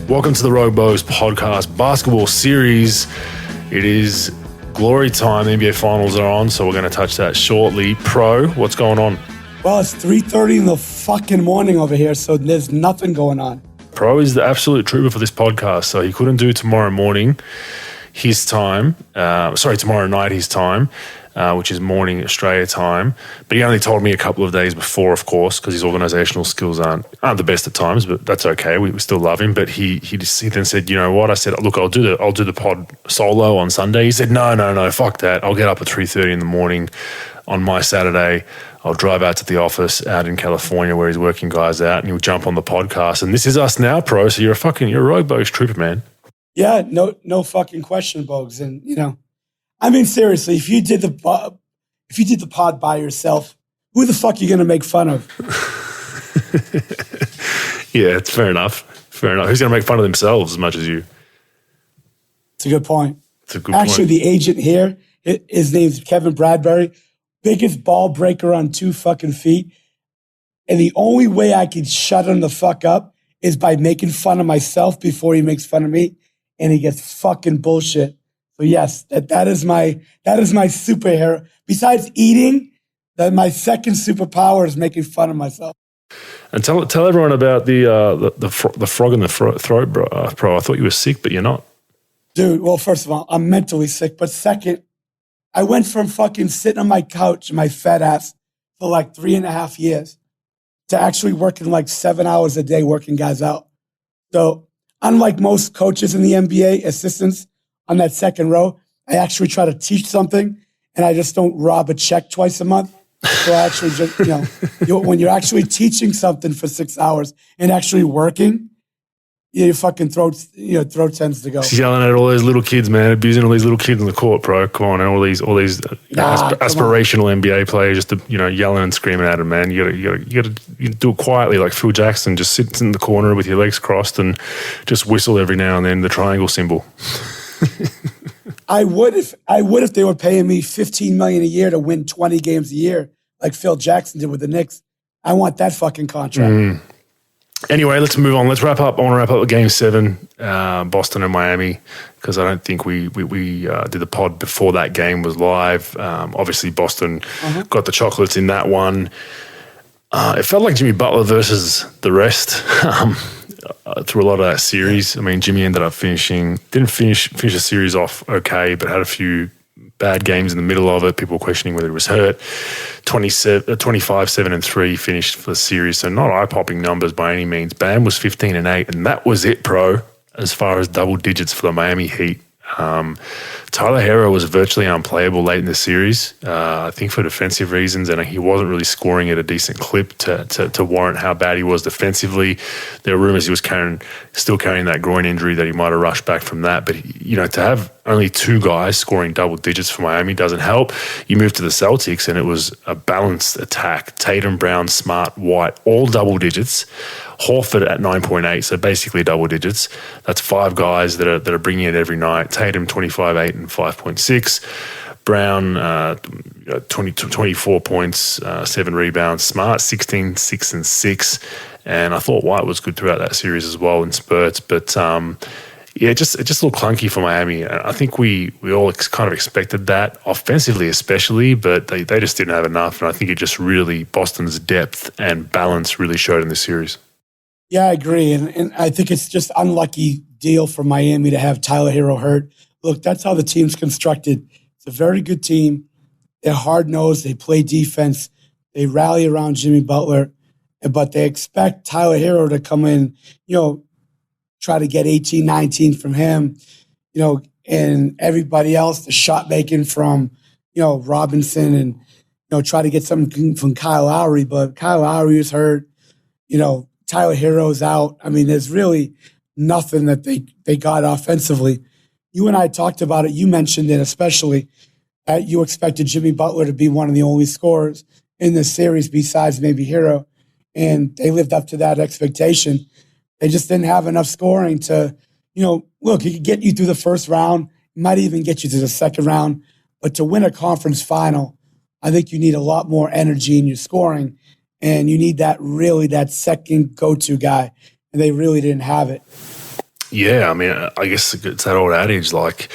Welcome to the Rogue Bogues podcast basketball series. It is glory time. The NBA finals are on, so we're going to touch that shortly. Pro, what's going on? Well, it's 3:30 in the fucking morning over here, so there's nothing going on. Pro is the absolute trooper for this podcast, so he couldn't do tomorrow morning his time. Tomorrow night his time, which is morning Australia time. But he only told me a couple of days before, of course, because his organisational skills aren't the best at times, but that's okay. We still love him. But he then said, you know what? I said, look, I'll do the pod solo on Sunday. He said, no, fuck that. I'll get up at 3:30 in the morning on my Saturday. I'll drive out to the office out in California where he's working guys out, and he'll jump on the podcast. And this is us now, Pro. So you're a Rogue Bogues trooper, man. Yeah, no fucking question, Bogues. And I mean, seriously, if you did the pod by yourself, who the fuck are you gonna make fun of? Yeah, it's fair enough. Who's gonna make fun of themselves as much as you? It's a good point. Actually, the agent here, his name's Kevin Bradbury, biggest ball breaker on 2 fucking feet. And the only way I can shut him the fuck up is by making fun of myself before he makes fun of me, and he gets fucking bullshit. So yes, that is my superhero. Besides eating, my second superpower is making fun of myself. And tell everyone about the frog in the throat, bro. Pro, I thought you were sick, but you're not. Dude, well, first of all, I'm mentally sick. But second, I went from fucking sitting on my couch, my fat ass, for like 3.5 years to actually working like 7 hours a day working guys out. So unlike most coaches in the NBA, assistants on that second row, I actually try to teach something, and I just don't rob a check twice a month. So I actually just, when you're actually teaching something for 6 hours and actually working, your fucking throat tends to go. He's yelling at all those little kids, man, abusing all these little kids in the court, Pro. Come on, and all these aspirational NBA players just yelling and screaming at him, man. You gotta do it quietly, like Phil Jackson. Just sit in the corner with your legs crossed and just whistle every now and then the triangle symbol. I would if they were paying me $15 million a year to win 20 games a year, like Phil Jackson did with the Knicks. I want that fucking contract. Anyway, let's move on. Let's wrap up. I want to wrap up with Game 7, Boston and Miami, because I don't think we did the pod before that game was live. Obviously, Boston got the chocolates in that one. It felt like Jimmy Butler versus the rest through a lot of that series. I mean, Jimmy ended up didn't finish the series off okay, but had a few bad games in the middle of it. People questioning whether he was hurt. 25, 7, and 3 finished for the series, so not eye-popping numbers by any means. Bam was 15 and 8, and that was it, Pro, as far as double digits for the Miami Heat. Tyler Herro was virtually unplayable late in the series, I think for defensive reasons, and he wasn't really scoring at a decent clip to warrant how bad he was defensively. There were rumors he was still carrying that groin injury, that he might have rushed back from that. But, to have only 2 guys scoring double digits for Miami doesn't help. You move to the Celtics, and it was a balanced attack. Tatum, Brown, Smart, White, all double digits. Horford at 9.8, so basically double digits. That's 5 guys that are bringing it every night. Tatum 25, 8, and 5.6. Brown 24 points, 7 rebounds. Smart 16, 6, and 6. And I thought White was good throughout that series as well in spurts, but it just looked clunky for Miami. I think we all kind of expected that, offensively especially, but they just didn't have enough. And I think it just really, Boston's depth and balance really showed in the series. Yeah, I agree. And I think it's just unlucky deal for Miami to have Tyler Herro hurt. Look, that's how the team's constructed. It's a very good team. They're hard-nosed. They play defense. They rally around Jimmy Butler. But they expect Tyler Herro to come in, try to get 18, 19 from him, and everybody else, the shot making from, Robinson, and, try to get something from Kyle Lowry. But Kyle Lowry is hurt. Tyler Herro's out. I mean, there's really nothing that they got offensively. You and I talked about it. You mentioned it, especially that you expected Jimmy Butler to be one of the only scorers in this series besides maybe Herro, and they lived up to that expectation. They just didn't have enough scoring to, look, he could get you through the first round, might even get you to the second round, but to win a conference final, I think you need a lot more energy in your scoring, and you need that second go-to guy, and they really didn't have it. Yeah, I mean, I guess it's that old adage, like,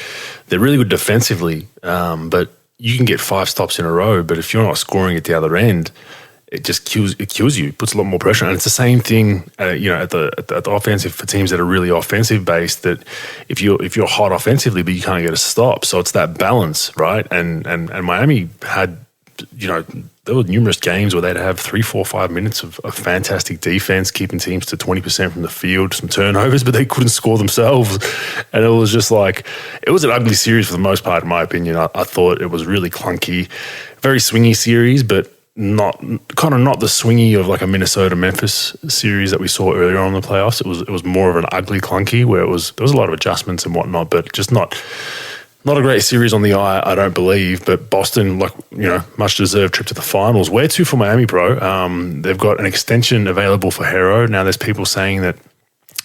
they're really good defensively, but you can get 5 stops in a row, but if you're not scoring at the other end, it just kills you. It puts a lot more pressure, and it's the same thing, at the offensive for teams that are really offensive based. That if you're hot offensively, but you can't get a stop, so it's that balance, right? And Miami had, there were numerous games where they'd have 3, 4, 5 minutes of fantastic defense, keeping teams to 20% from the field, some turnovers, but they couldn't score themselves, and it was just like, it was an ugly series for the most part, in my opinion. I thought it was really clunky, very swingy series, but not the swingy of like a Minnesota-Memphis series that we saw earlier on in the playoffs. It was more of an ugly clunky where there was a lot of adjustments and whatnot, but just not a great series on the eye, I don't believe. But Boston, much deserved trip to the finals. Where to for Miami, bro? They've got an extension available for Hero. Now there's people saying that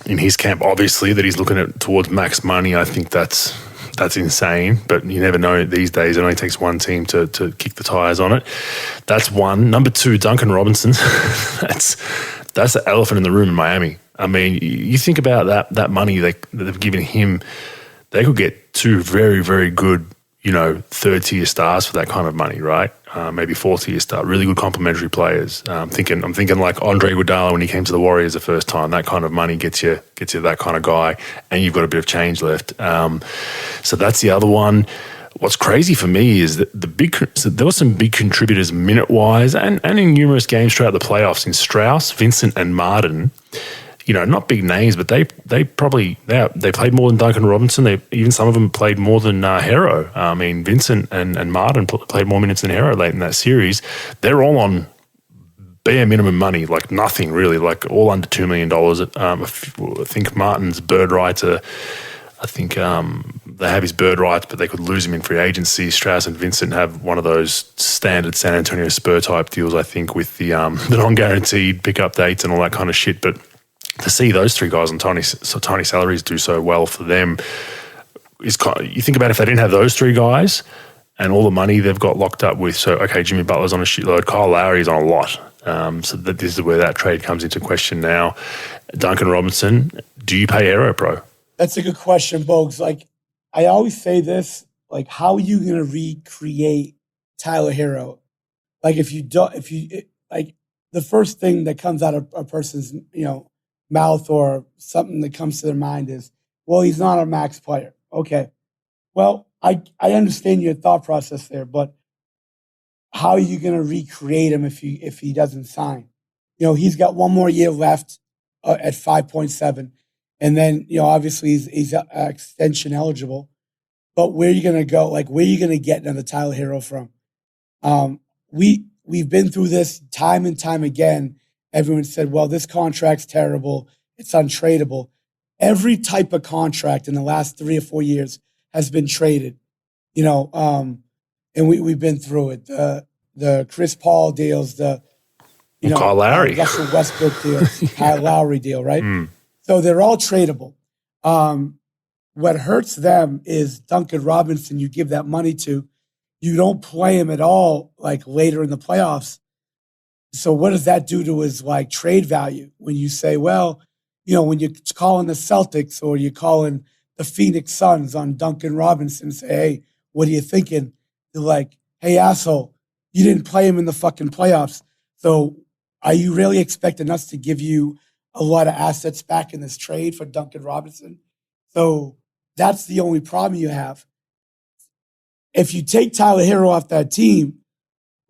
in his camp, obviously, that he's looking towards max money. I think that's insane, but you never know these days. It only takes one team to kick the tires on it. That's one. Number 2, Duncan Robinson. that's the elephant in the room in Miami. I mean, you think about that money they've given him. They could get 2 very, very good, third-tier stars for that kind of money, right? Maybe 4th-tier star, really good complementary players. I'm thinking like Andre Iguodala when he came to the Warriors the first time. That kind of money gets you that kind of guy, and you've got a bit of change left. So that's the other one. What's crazy for me is that there were some big contributors minute-wise and in numerous games throughout the playoffs in Strauss, Vincent, and Martin. Not big names, but they played more than Duncan Robinson. Even some of them played more than Hero. I mean, Vincent and Martin played more minutes than Hero late in that series. They're all on bare minimum money, like nothing really, like all under $2 million. I think Martin's bird rights are, they have his bird rights, but they could lose him in free agency. Strauss and Vincent have one of those standard San Antonio Spur type deals, I think, with the non-guaranteed pickup dates and all that kind of shit. But to see those 3 guys on tiny salaries do so well for them is you think about if they didn't have those 3 guys and all the money they've got locked up with. So, okay, Jimmy Butler's on a shitload, Kyle Lowry's on a lot. So this is where that trade comes into question now. Duncan Robinson, do you pay Aero Pro? That's a good question, Bogues. Like, I always say this, like, how are you going to recreate Tyler Hero? Like, the first thing that comes out of a person's, mouth or something that comes to their mind is, well, he's not a max player. Okay. Well, I understand your thought process there, but how are you going to recreate him if he doesn't sign? He's got one more year left at 5.7, and then obviously he's extension eligible. But where are you going to go? Like, where are you going to get another Tyler Hero from? We've been through this time and time again. Everyone said, well, this contract's terrible. It's untradeable. Every type of contract in the last 3 or 4 years has been traded, and we've been through it. The Chris Paul deals, Kyle Lowry. Russell Westbrook deal, Kyle Lowry deal, right? So they're all tradable. What hurts them is Duncan Robinson, you give that money to, you don't play him at all, like later in the playoffs. So what does that do to his like trade value when you say, well, when you're calling the Celtics or you're calling the Phoenix Suns on Duncan Robinson, say, hey, what are you thinking? They're like, hey, asshole, you didn't play him in the fucking playoffs. So are you really expecting us to give you a lot of assets back in this trade for Duncan Robinson? So that's the only problem you have. If you take Tyler Hero off that team,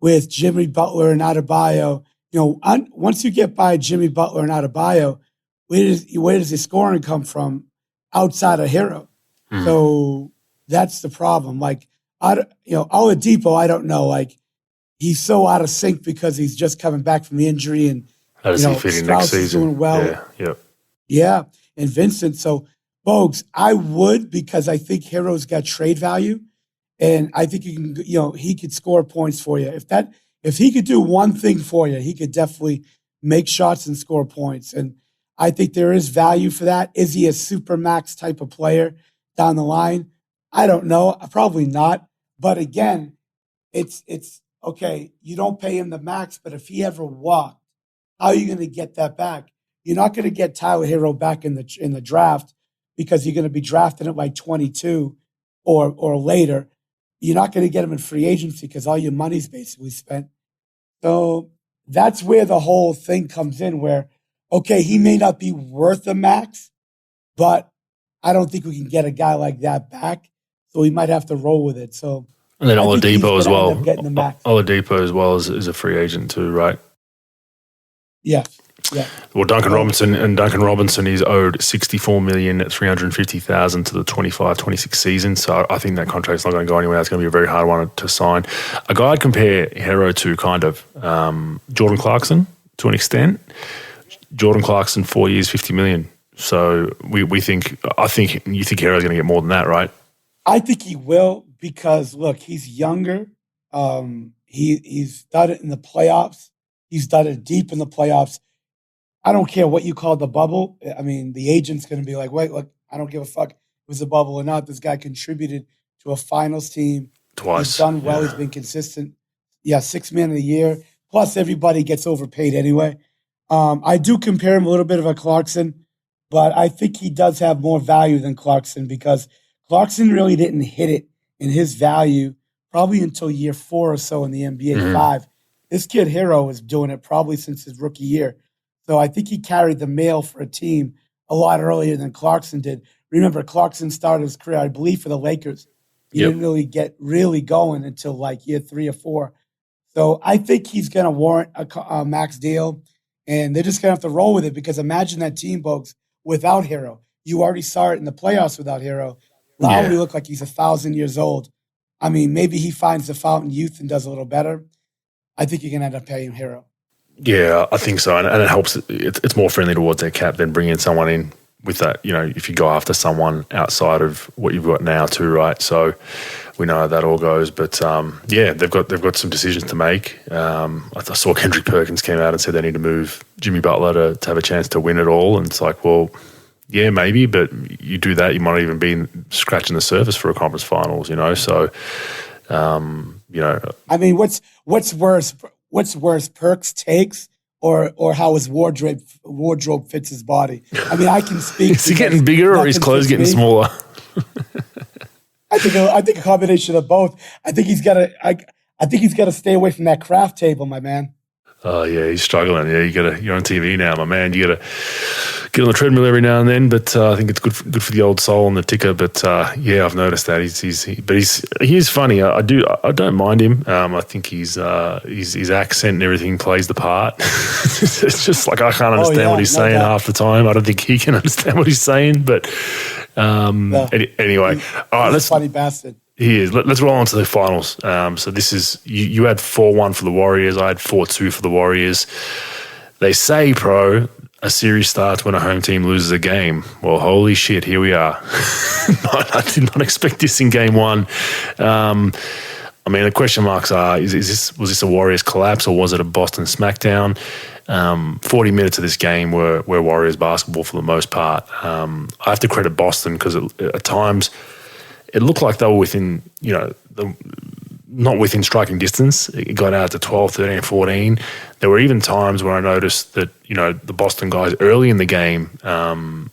with Jimmy Butler and Adebayo, once you get by Jimmy Butler and Adebayo, where does the scoring come from outside of Hero? So that's the problem. Like, Oladipo, I don't know. Like, he's so out of sync because he's just coming back from the injury, and how does he fit in next season? Is doing well. Yeah, and Vincent. So, Bogues, I would, because I think Hero's got trade value. And I think he could score points for you. If he could do one thing for you, he could definitely make shots and score points. And I think there is value for that. Is he a super max type of player down the line? I don't know. Probably not. But again, it's okay. You don't pay him the max, but if he ever walked, how are you going to get that back? You're not going to get Tyler Hero back in the draft because you're going to be drafting at like 22 or later. You're not going to get him in free agency because all your money's basically spent. So that's where the whole thing comes in where, okay, he may not be worth a max, but I don't think we can get a guy like that back. So we might have to roll with it. So and then Oladipo as well. Getting the max. Oladipo as well is a free agent too, right? Yeah. Yeah. Well, Duncan Robinson is owed $64 million at $350,000 to the 25-26 season. So I think that contract's not going to go anywhere. It's going to be a very hard one to sign. A guy I'd compare Hero to kind of Jordan Clarkson to an extent. Jordan Clarkson, 4 years, $50 million. So I think you think Hero's going to get more than that, right? I think he will because look, he's younger. He's done it in the playoffs. He's done it deep in the playoffs. I don't care what you call the bubble. I mean, the agent's going to be like, wait, look, I don't give a fuck if it was a bubble or not. This guy contributed to a finals team. Twice. He's done well. Yeah. He's been consistent. Yeah, 6th man of the year. Plus, everybody gets overpaid anyway. I do compare him a little bit of a Clarkson, but I think he does have more value than Clarkson because Clarkson really didn't hit it in his value probably until year 4 or so in the NBA 5. This kid Hero is doing it probably since his rookie year. So I think he carried the mail for a team a lot earlier than Clarkson did. Remember, Clarkson started his career, I believe, for the Lakers. He didn't really get going until like year 3 or 4. So I think he's going to warrant a max deal, and they're just going to have to roll with it because imagine that team, Bogues, without Hero. You already saw it in the playoffs without Hero. Lowry looked like he's 1,000 years old. I mean, maybe he finds the fountain youth and does a little better. I think you're going to end up paying Hero. Yeah, I think so. And it helps. It's more friendly towards their cap than bringing someone in with that, if you go after someone outside of what you've got now too, right? So we know how that all goes. But, they've got some decisions to make. I saw Kendrick Perkins came out and said they need to move Jimmy Butler to have a chance to win it all. And it's like, well, yeah, maybe, but you do that, you might even be scratching the surface for a conference finals, So, I mean, what's worse? What's worse, Perks takes or how his wardrobe fits his body? I mean, I can speak. Is he getting bigger or his clothes getting smaller? I think a combination of both. I think he's got to stay away from that craft table, my man. Oh yeah, he's struggling. Yeah, you're on TV now, my man. You got to get on the treadmill every now and then. But I think it's good for the old soul and the ticker. But I've noticed that he is funny. I don't mind him. I think his accent and everything plays the part. It's just like I can't understand what he's saying half the time. I don't think he can understand what he's saying. But anyway, all right, let's funny bastard. He is. Let's roll on to the finals. So this is, you had 4-1 for the Warriors. I had 4-2 for the Warriors. They say, a series starts when a home team loses a game. Well, holy shit, here we are. I did not expect this in game 1. The question marks are, was this a Warriors collapse or was it a Boston smackdown? 40 minutes of this game were Warriors basketball for the most part. I have to credit Boston because at times it looked like they were within, not within striking distance. It got out to 12, 13, 14. There were even times where I noticed that, the Boston guys early in the game, some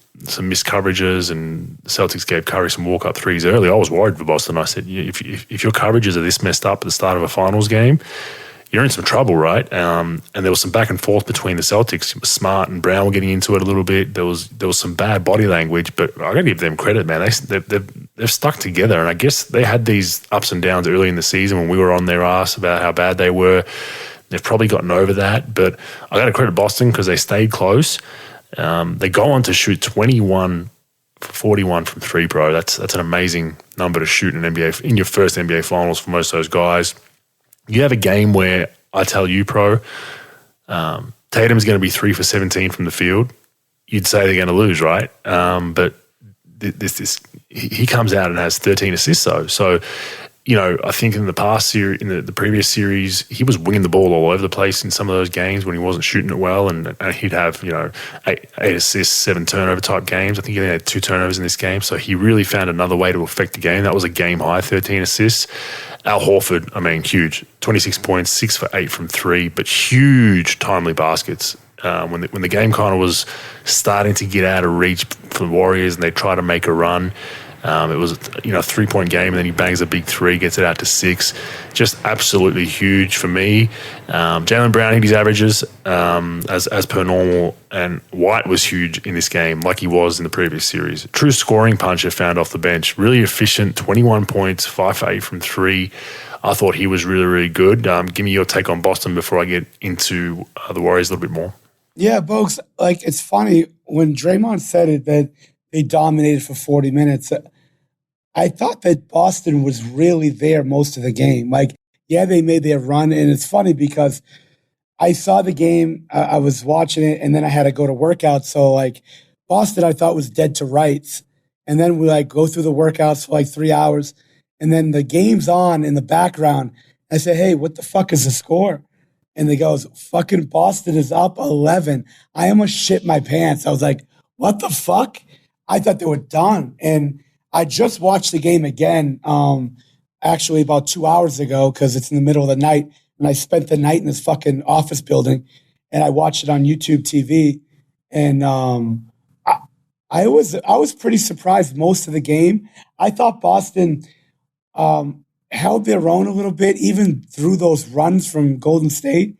missed coverages and the Celtics gave Curry some walk-up threes early. I was worried for Boston. I said, if your coverages are this messed up at the start of a finals game, you're in some trouble, right? And there was some back and forth between the Celtics. Smart and Brown were getting into it a little bit. There was some bad body language, but I got to give them credit, man. They've stuck together, and I guess they had these ups and downs early in the season when we were on their ass about how bad they were. They've probably gotten over that, but I got to credit Boston because they stayed close. They go on to shoot 21 for 41 from 3, bro. That's an amazing number to shoot in your first NBA finals for most of those guys. You have a game where I tell you, Tatum's going to be 3 for 17 from the field. You'd say they're going to lose, right? But he comes out and has 13 assists, though. So, I think in the past series, in the previous series, he was winging the ball all over the place in some of those games when he wasn't shooting it well, and he'd have 8 assists, 7 turnover type games. I think he only had 2 turnovers in this game, so he really found another way to affect the game. That was a game high, 13 assists. Al Horford, huge, 26 points, 6 for 8 from 3, but huge timely baskets. When the game kind of was starting to get out of reach for the Warriors and they try to make a run. It was a 3-point game, and then he bangs a big three, gets it out to 6. Just absolutely huge for me. Jaylen Brown hit his averages as per normal, and White was huge in this game, like he was in the previous series. True scoring puncher found off the bench, really efficient, 21 points, 5 for 8 from 3. I thought he was really, really good. Give me your take on Boston before I get into the Warriors a little bit more. Yeah, Bogues, it's funny when Draymond said it that they dominated for 40 minutes. I thought that Boston was really there most of the game. They made their run, and it's funny because I saw the game, I was watching it, and then I had to go to workout. So, Boston I thought was dead to rights. And then we, go through the workouts for, 3 hours. And then the game's on in the background. I said, hey, what the fuck is the score? And they goes, fucking Boston is up 11. I almost shit my pants. I was like, what the fuck? I thought they were done. And I just watched the game again, actually about 2 hours ago, because it's in the middle of the night. And I spent the night in this fucking office building, and I watched it on YouTube TV. And I was pretty surprised most of the game. I thought Boston held their own a little bit, even through those runs from Golden State.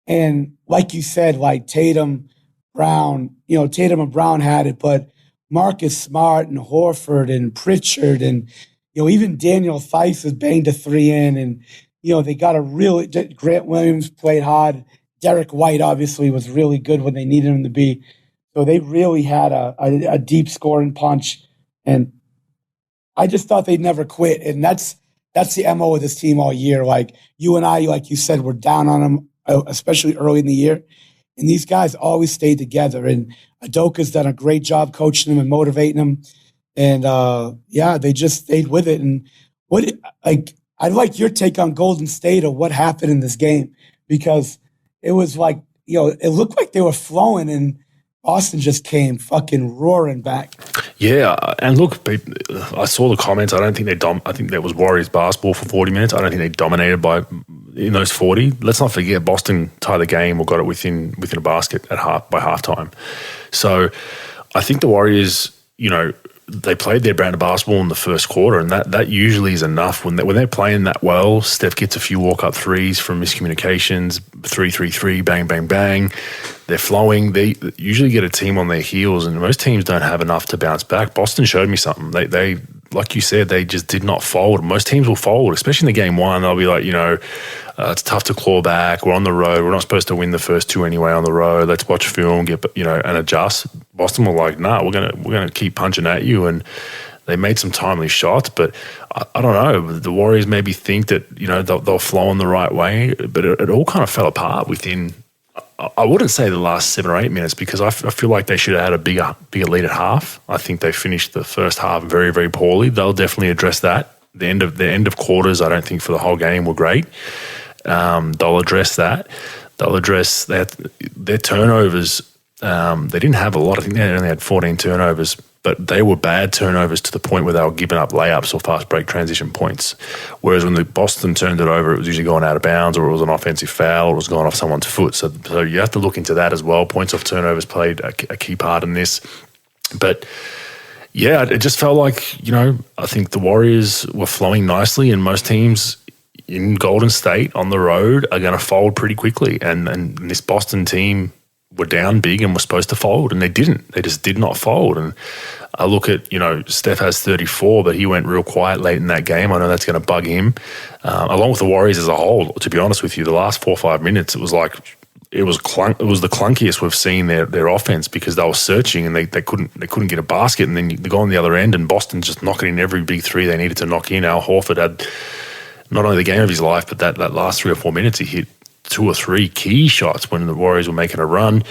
And like you said, Tatum, Brown, Tatum and Brown had it, but Marcus Smart and Horford and Pritchard and, even Daniel Theis has banged a 3 in. And, they got Grant Williams played hard. Derek White obviously was really good when they needed him to be. So they really had a deep scoring punch. And I just thought they'd never quit. And that's the MO of this team all year. You and I, like you said, were down on them, especially early in the year. And these guys always stayed together. And Udoka's done a great job coaching them and motivating them. And, they just stayed with it. And I'd like your take on Golden State or what happened in this game, because it was it looked like they were flowing and Boston just came fucking roaring back. Yeah, and look, I saw the comments. I don't think I think that was Warriors basketball for 40 minutes. I don't think they dominated in those 40. Let's not forget Boston tied the game or got it within a basket by halftime. So I think the Warriors, they played their brand of basketball in the first quarter, and that usually is enough. When they're playing that well, Steph gets a few walk-up threes from miscommunications, 3-3-3, bang, bang, bang. They're flowing. They usually get a team on their heels, and most teams don't have enough to bounce back. Boston showed me something. They like you said, they just did not fold. Most teams will fold, especially in the game one. They'll be like, it's tough to claw back. We're on the road. We're not supposed to win the first 2 anyway on the road. Let's watch film, and adjust. Boston were like, nah, we're gonna keep punching at you, and they made some timely shots. But I don't know. The Warriors maybe think that they'll flow in the right way, but it all kind of fell apart within. I wouldn't say the last 7 or 8 minutes, because I feel like they should have had a bigger lead at half. I think they finished the first half very, very poorly. They'll definitely address that. The end of quarters, I don't think for the whole game were great. They'll address that. They'll address their turnovers. They didn't have a lot. I think they only had 14 turnovers, but they were bad turnovers to the point where they were giving up layups or fast break transition points. Whereas when the Boston turned it over, it was usually going out of bounds, or it was an offensive foul, or it was going off someone's foot. So you have to look into that as well. Points off turnovers played a key part in this. But yeah, it just felt like, I think the Warriors were flowing nicely, and most teams in Golden State on the road are going to fold pretty quickly. And this Boston team were down big and were supposed to fold, and they didn't. They just did not fold. And I look at, Steph has 34, but he went real quiet late in that game. I know that's going to bug him, along with the Warriors as a whole. To be honest with you, the last 4 or 5 minutes, it was the clunkiest we've seen their offense, because they were searching and they couldn't get a basket, and then they go on the other end, and Boston just knocking in every big three they needed to knock in. Al Horford had not only the game of his life, but that last 3 or 4 minutes he hit 2 or 3 key shots when the Warriors were making a run.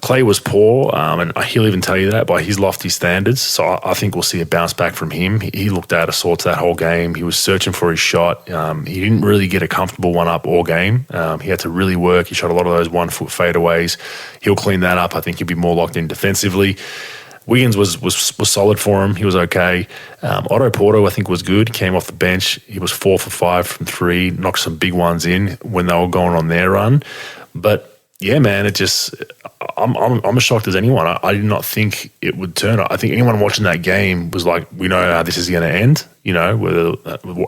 Clay was poor, and he'll even tell you that by his lofty standards. So I think we'll see a bounce back from him. He looked out of sorts that whole game. He was searching for his shot. He didn't really get a comfortable one-up all game. He had to really work. He shot a lot of those 1-foot fadeaways. He'll clean that up. I think he'll be more locked in defensively. Wiggins was solid for him. He was okay. Otto Porter, I think, was good. Came off the bench. He was 4 for 5 from 3, knocked some big ones in when they were going on their run. But yeah, man, I'm as shocked as anyone. I did not think it would turn. I think anyone watching that game was like, we know how this is going to end.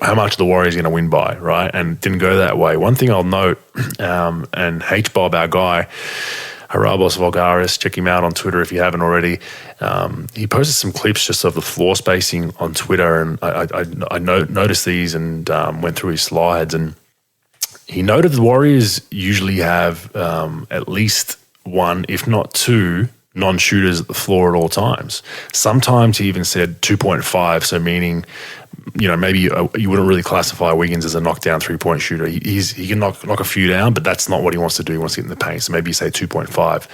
How much the Warriors are going to win by, right? And it didn't go that way. One thing I'll note, and H Bob, our guy, Harabos Vulgaris, check him out on Twitter if you haven't already. He posted some clips just of the floor spacing on Twitter, and I noticed these and went through his slides, and he noted the Warriors usually have at least one, if not two, non-shooters at the floor at all times. Sometimes he even said 2.5, so meaning, maybe you wouldn't really classify Wiggins as a knockdown three-point shooter. He can knock a few down, but that's not what he wants to do. He wants to get in the paint, so maybe you say 2.5.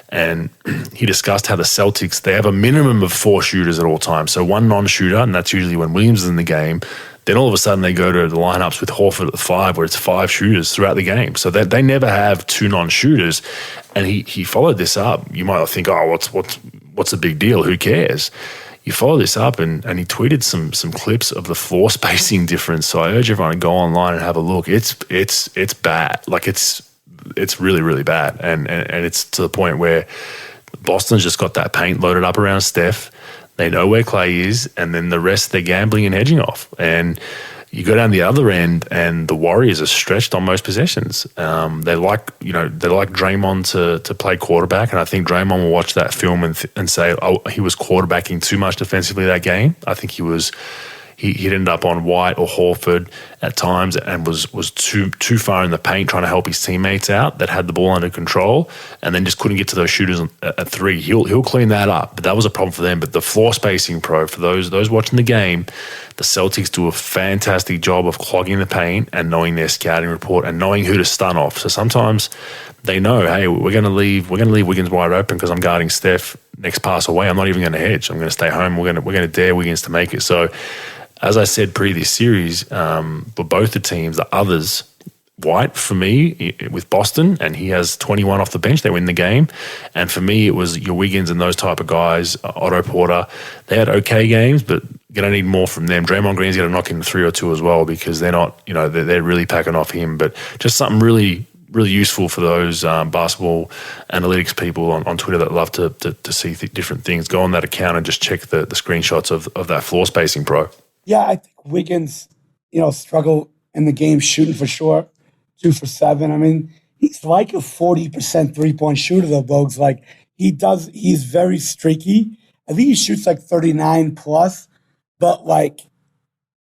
And he discussed how the Celtics, they have a minimum of 4 shooters at all times. So one non-shooter, and that's usually when Williams is in the game. Then all of a sudden they go to the lineups with Horford at the 5, where it's 5 shooters throughout the game. So they never have 2 non-shooters. And he followed this up. You might think, oh, what's the big deal? Who cares? You follow this up, and he tweeted some clips of the floor spacing difference. So I urge everyone to go online and have a look. It's bad. Like it's really, really bad. And it's to the point where Boston's just got that paint loaded up around Steph. They know where Clay is, and then the rest they're gambling and hedging off. And you go down the other end, and the Warriors are stretched on most possessions. They like Draymond to play quarterback, and I think Draymond will watch that film and say, oh, he was quarterbacking too much defensively that game. I think he'd end up on White or Horford at times and was too far in the paint trying to help his teammates out that had the ball under control, and then just couldn't get to those shooters at 3. He'll clean that up, but that was a problem for them. But the floor spacing pro, for those watching the game, the Celtics do a fantastic job of clogging the paint and knowing their scouting report and knowing who to stun off. So sometimes they know, hey, we're going to leave Wiggins wide open because I'm guarding Steph next pass away. I'm not even going to hedge. I'm going to stay home. We're going to dare Wiggins to make it. So, as I said previous series, but both the teams, the others, White for me with Boston, and he has 21 off the bench. They win the game. And for me, it was your Wiggins and those type of guys, Otto Porter. They had okay games, but you're going to need more from them. Draymond Green's going to knock in 3 or 2 as well because they're not, they're really packing off him. But just something really, really useful for those basketball analytics people on Twitter that love to see different things. Go on that account and just check the screenshots of that floor spacing pro. Yeah, I think Wiggins, struggled in the game shooting for sure, 2 for 7. I mean, he's like a 40% three-point shooter though, Bogues. Like he's very streaky. I think he shoots like 39 plus, but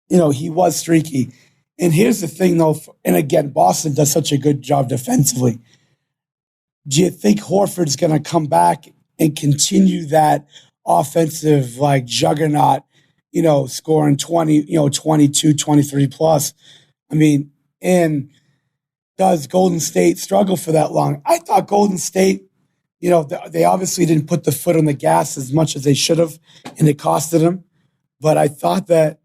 he was streaky. And here's the thing though, and again, Boston does such a good job defensively. Do you think Horford's going to come back and continue that offensive juggernaut? Scoring 22, 23 plus. I mean, and does Golden State struggle for that long? I thought Golden State, they obviously didn't put the foot on the gas as much as they should have, and it costed them. But I thought that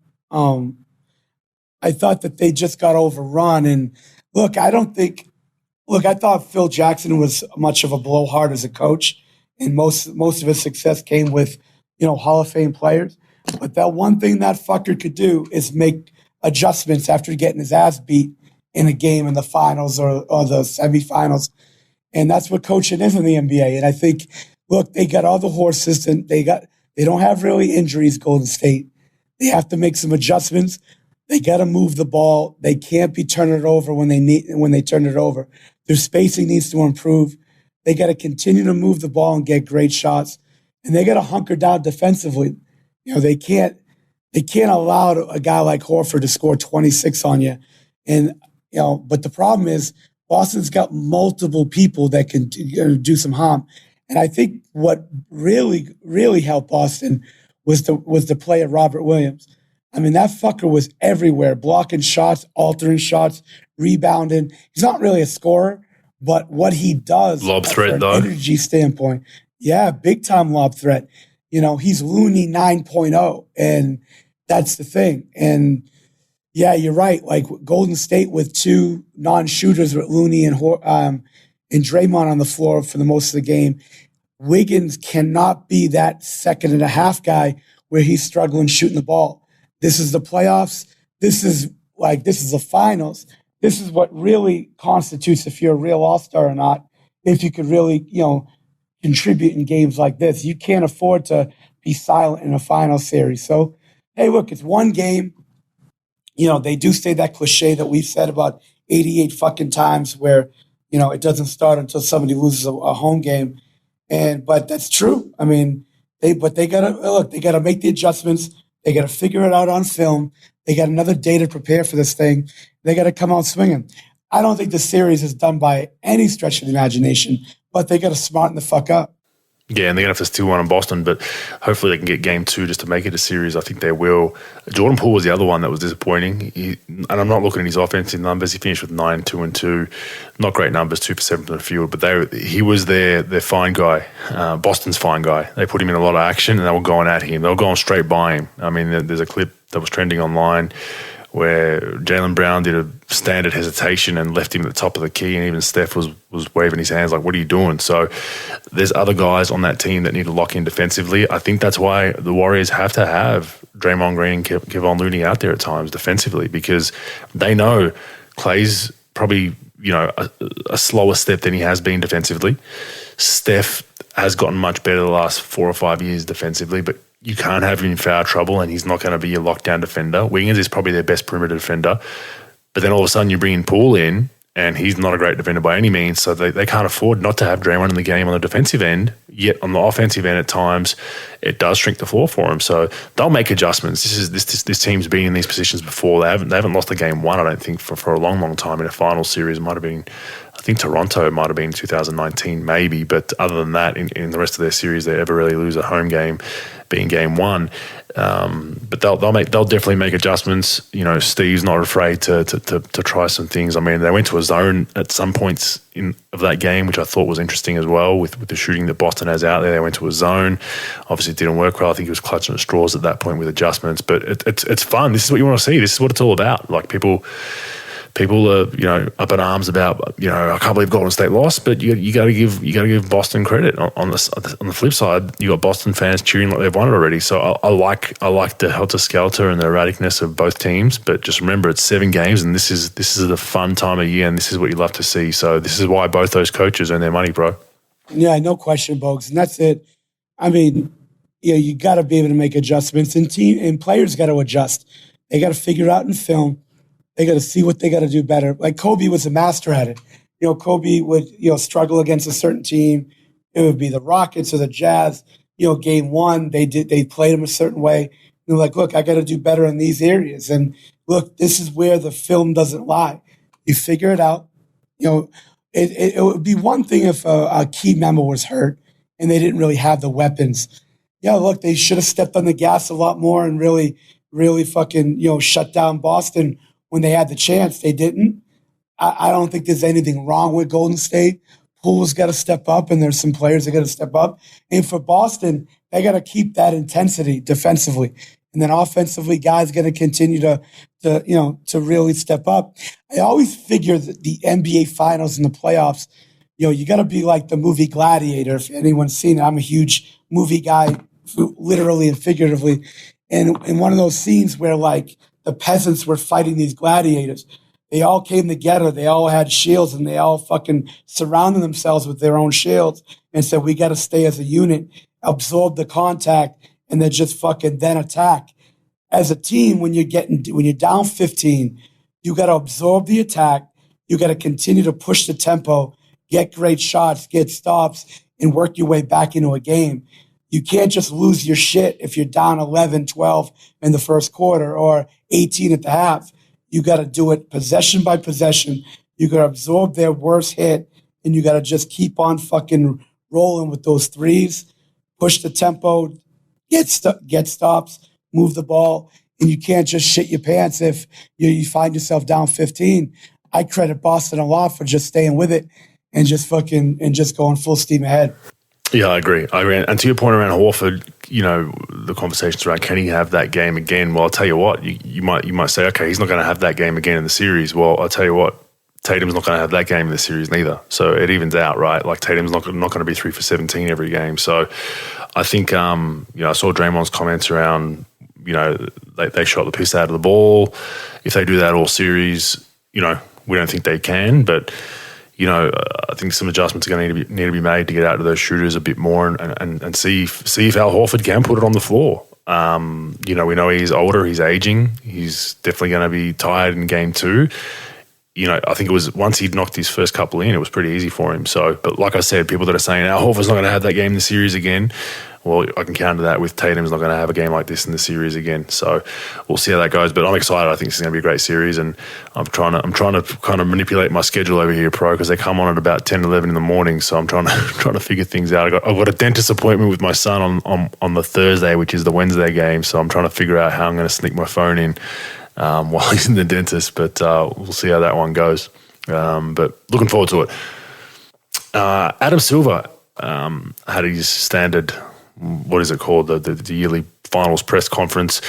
they just got overrun. And I thought Phil Jackson was much of a blowhard as a coach, and most of his success came with, Hall of Fame players. But that one thing that fucker could do is make adjustments after getting his ass beat in a game in the finals or the semifinals. And that's what coaching is in the NBA. And I think, they got all the horses and they don't have really injuries, Golden State. They have to make some adjustments. They got to move the ball. They can't be turning it over when they turn it over. Their spacing needs to improve. They got to continue to move the ball and get great shots. And they got to hunker down defensively. They can't allow a guy like Horford to score 26 on you. And, but the problem is Boston's got multiple people that can do some harm. And I think what really, really helped Boston was the play of Robert Williams. I mean, that fucker was everywhere, blocking shots, altering shots, rebounding. He's not really a scorer, but what he does lob threat, from though, an energy standpoint, yeah, big time lob threat. He's Looney 9.0, and that's the thing. And yeah, you're right. Like Golden State with 2 non-shooters with Looney and Draymond on the floor for the most of the game. Wiggins cannot be that second and a half guy where he's struggling shooting the ball. This is the playoffs. This is the finals. This is what really constitutes if you're a real all-star or not. if you could really, contribute in games like this. You can't afford to be silent in a final series. So, hey, look, it's one game. They do say that cliche that we've said about 88 fucking times where, it doesn't start until somebody loses a home game. But that's true. I mean, they gotta make the adjustments. They gotta figure it out on film. They got another day to prepare for this thing. They gotta come out swinging. I don't think the series is done by any stretch of the imagination, but they gotta smarten the fuck up. Yeah, and they're going to have to steal one in Boston, but hopefully they can get game 2 just to make it a series. I think they will. Jordan Poole was the other one that was disappointing. And I'm not looking at his offensive numbers. He finished with 9, 2, and 2. Not great numbers, 2 for 7 from the field, but he was their fine guy, Boston's fine guy. They put him in a lot of action, and they were going at him. They were going straight by him. I mean, there's a clip that was trending online where Jaylen Brown did a standard hesitation and left him at the top of the key, and even Steph was waving his hands like, what are you doing? So there's other guys on that team that need to lock in defensively. I think that's why the Warriors have to have Draymond Green and Kevon Looney out there at times defensively, because they know Klay's probably, a slower step than he has been defensively. Steph has gotten much better the last 4 or 5 years defensively, but you can't have him in foul trouble, and he's not going to be a lockdown defender. Wiggins is probably their best perimeter defender. But then all of a sudden you bring in Poole in, and he's not a great defender by any means, so they can't afford not to have Draymond in the game on the defensive end, yet on the offensive end at times it does shrink the floor for him. So they'll make adjustments. This team's been in these positions before. They haven't lost a game 1, I don't think, for a long, long time in a final series. It might have been, I think Toronto might have been 2019 maybe, but other than that, in the rest of their series, they ever really lose a home game, being game 1. But they'll definitely make adjustments. Steve's not afraid to try some things. I mean, they went to a zone at some points of that game, which I thought was interesting as well with the shooting that Boston has out there. They went to a zone. Obviously, it didn't work well. I think he was clutching at straws at that point with adjustments. But it's fun. This is what you want to see. This is what it's all about. Like people are, up in arms about, I can't believe Golden State lost, but you got to give Boston credit. On the flip side, you got Boston fans cheering like they've won it already. So I like the helter skelter and the erraticness of both teams. But just remember, it's 7 games, and this is the fun time of year, and this is what you love to see. So this is why both those coaches earn their money, bro. Yeah, no question, Bogues, and that's it. I mean, you got to be able to make adjustments, and players got to adjust. They got to figure out in film. They got to see what they got to do better. Like Kobe was a master at it. Kobe would, struggle against a certain team. It would be the Rockets or the Jazz. Game 1, they played them a certain way. They're like, look, I got to do better in these areas. And look, this is where the film doesn't lie. You figure it out. It would be one thing if a key member was hurt and they didn't really have the weapons. Yeah, look, they should have stepped on the gas a lot more and really, really fucking, shut down Boston when they had the chance. They didn't. I don't think there's anything wrong with Golden State. Poole's got to step up, and there's some players that got to step up. And for Boston, they got to keep that intensity defensively. And then offensively, guys got to continue to really step up. I always figure that the NBA Finals and the playoffs, you got to be like the movie Gladiator. If anyone's seen it, I'm a huge movie guy, literally and figuratively. And in one of those scenes where, like, the peasants were fighting these gladiators, they all came together. They all had shields, and they all fucking surrounded themselves with their own shields and said, we got to stay as a unit, absorb the contact, and then just fucking then attack. As a team, when you're down 15, you got to absorb the attack. You got to continue to push the tempo, get great shots, get stops, and work your way back into a game. You can't just lose your shit if you're down 11, 12 in the first quarter or 18 at the half. You got to do it possession by possession. You got to absorb their worst hit, and you got to just keep on fucking rolling with those threes, push the tempo, get stops, move the ball, and you can't just shit your pants if you find yourself down 15. I credit Boston a lot for just staying with it and just going full steam ahead. Yeah, I agree. And to your point around Horford, the conversations around can he have that game again? Well, I'll tell you what, you might say, okay, he's not going to have that game again in the series. Well, I'll tell you what, Tatum's not going to have that game in the series neither. So it evens out, right? Like Tatum's not going to be 3 for 17 every game. So I think, I saw Draymond's comments around, they shot the piss out of the ball. If they do that all series, we don't think they can, but I think some adjustments are going to need to be made to get out to those shooters a bit more and see if Al Horford can put it on the floor. We know he's older, he's aging, he's definitely going to be tired in game 2. I think it was once he'd knocked his first couple in, it was pretty easy for him. So, but like I said, people that are saying Al Horford's not going to have that game in the series again, well, I can counter that with Tatum's not going to have a game like this in the series again. So we'll see how that goes. But I'm excited. I think this is going to be a great series, and I'm trying to kind of manipulate my schedule over here, Pro, because they come on at about 10, 11 in the morning. So I'm trying to figure things out. I've got a dentist appointment with my son on the Thursday, which is the Wednesday game. So I'm trying to figure out how I'm going to sneak my phone in while he's in the dentist. But we'll see how that one goes. But looking forward to it. Adam Silver had his standard, what is it called, the yearly finals press conference.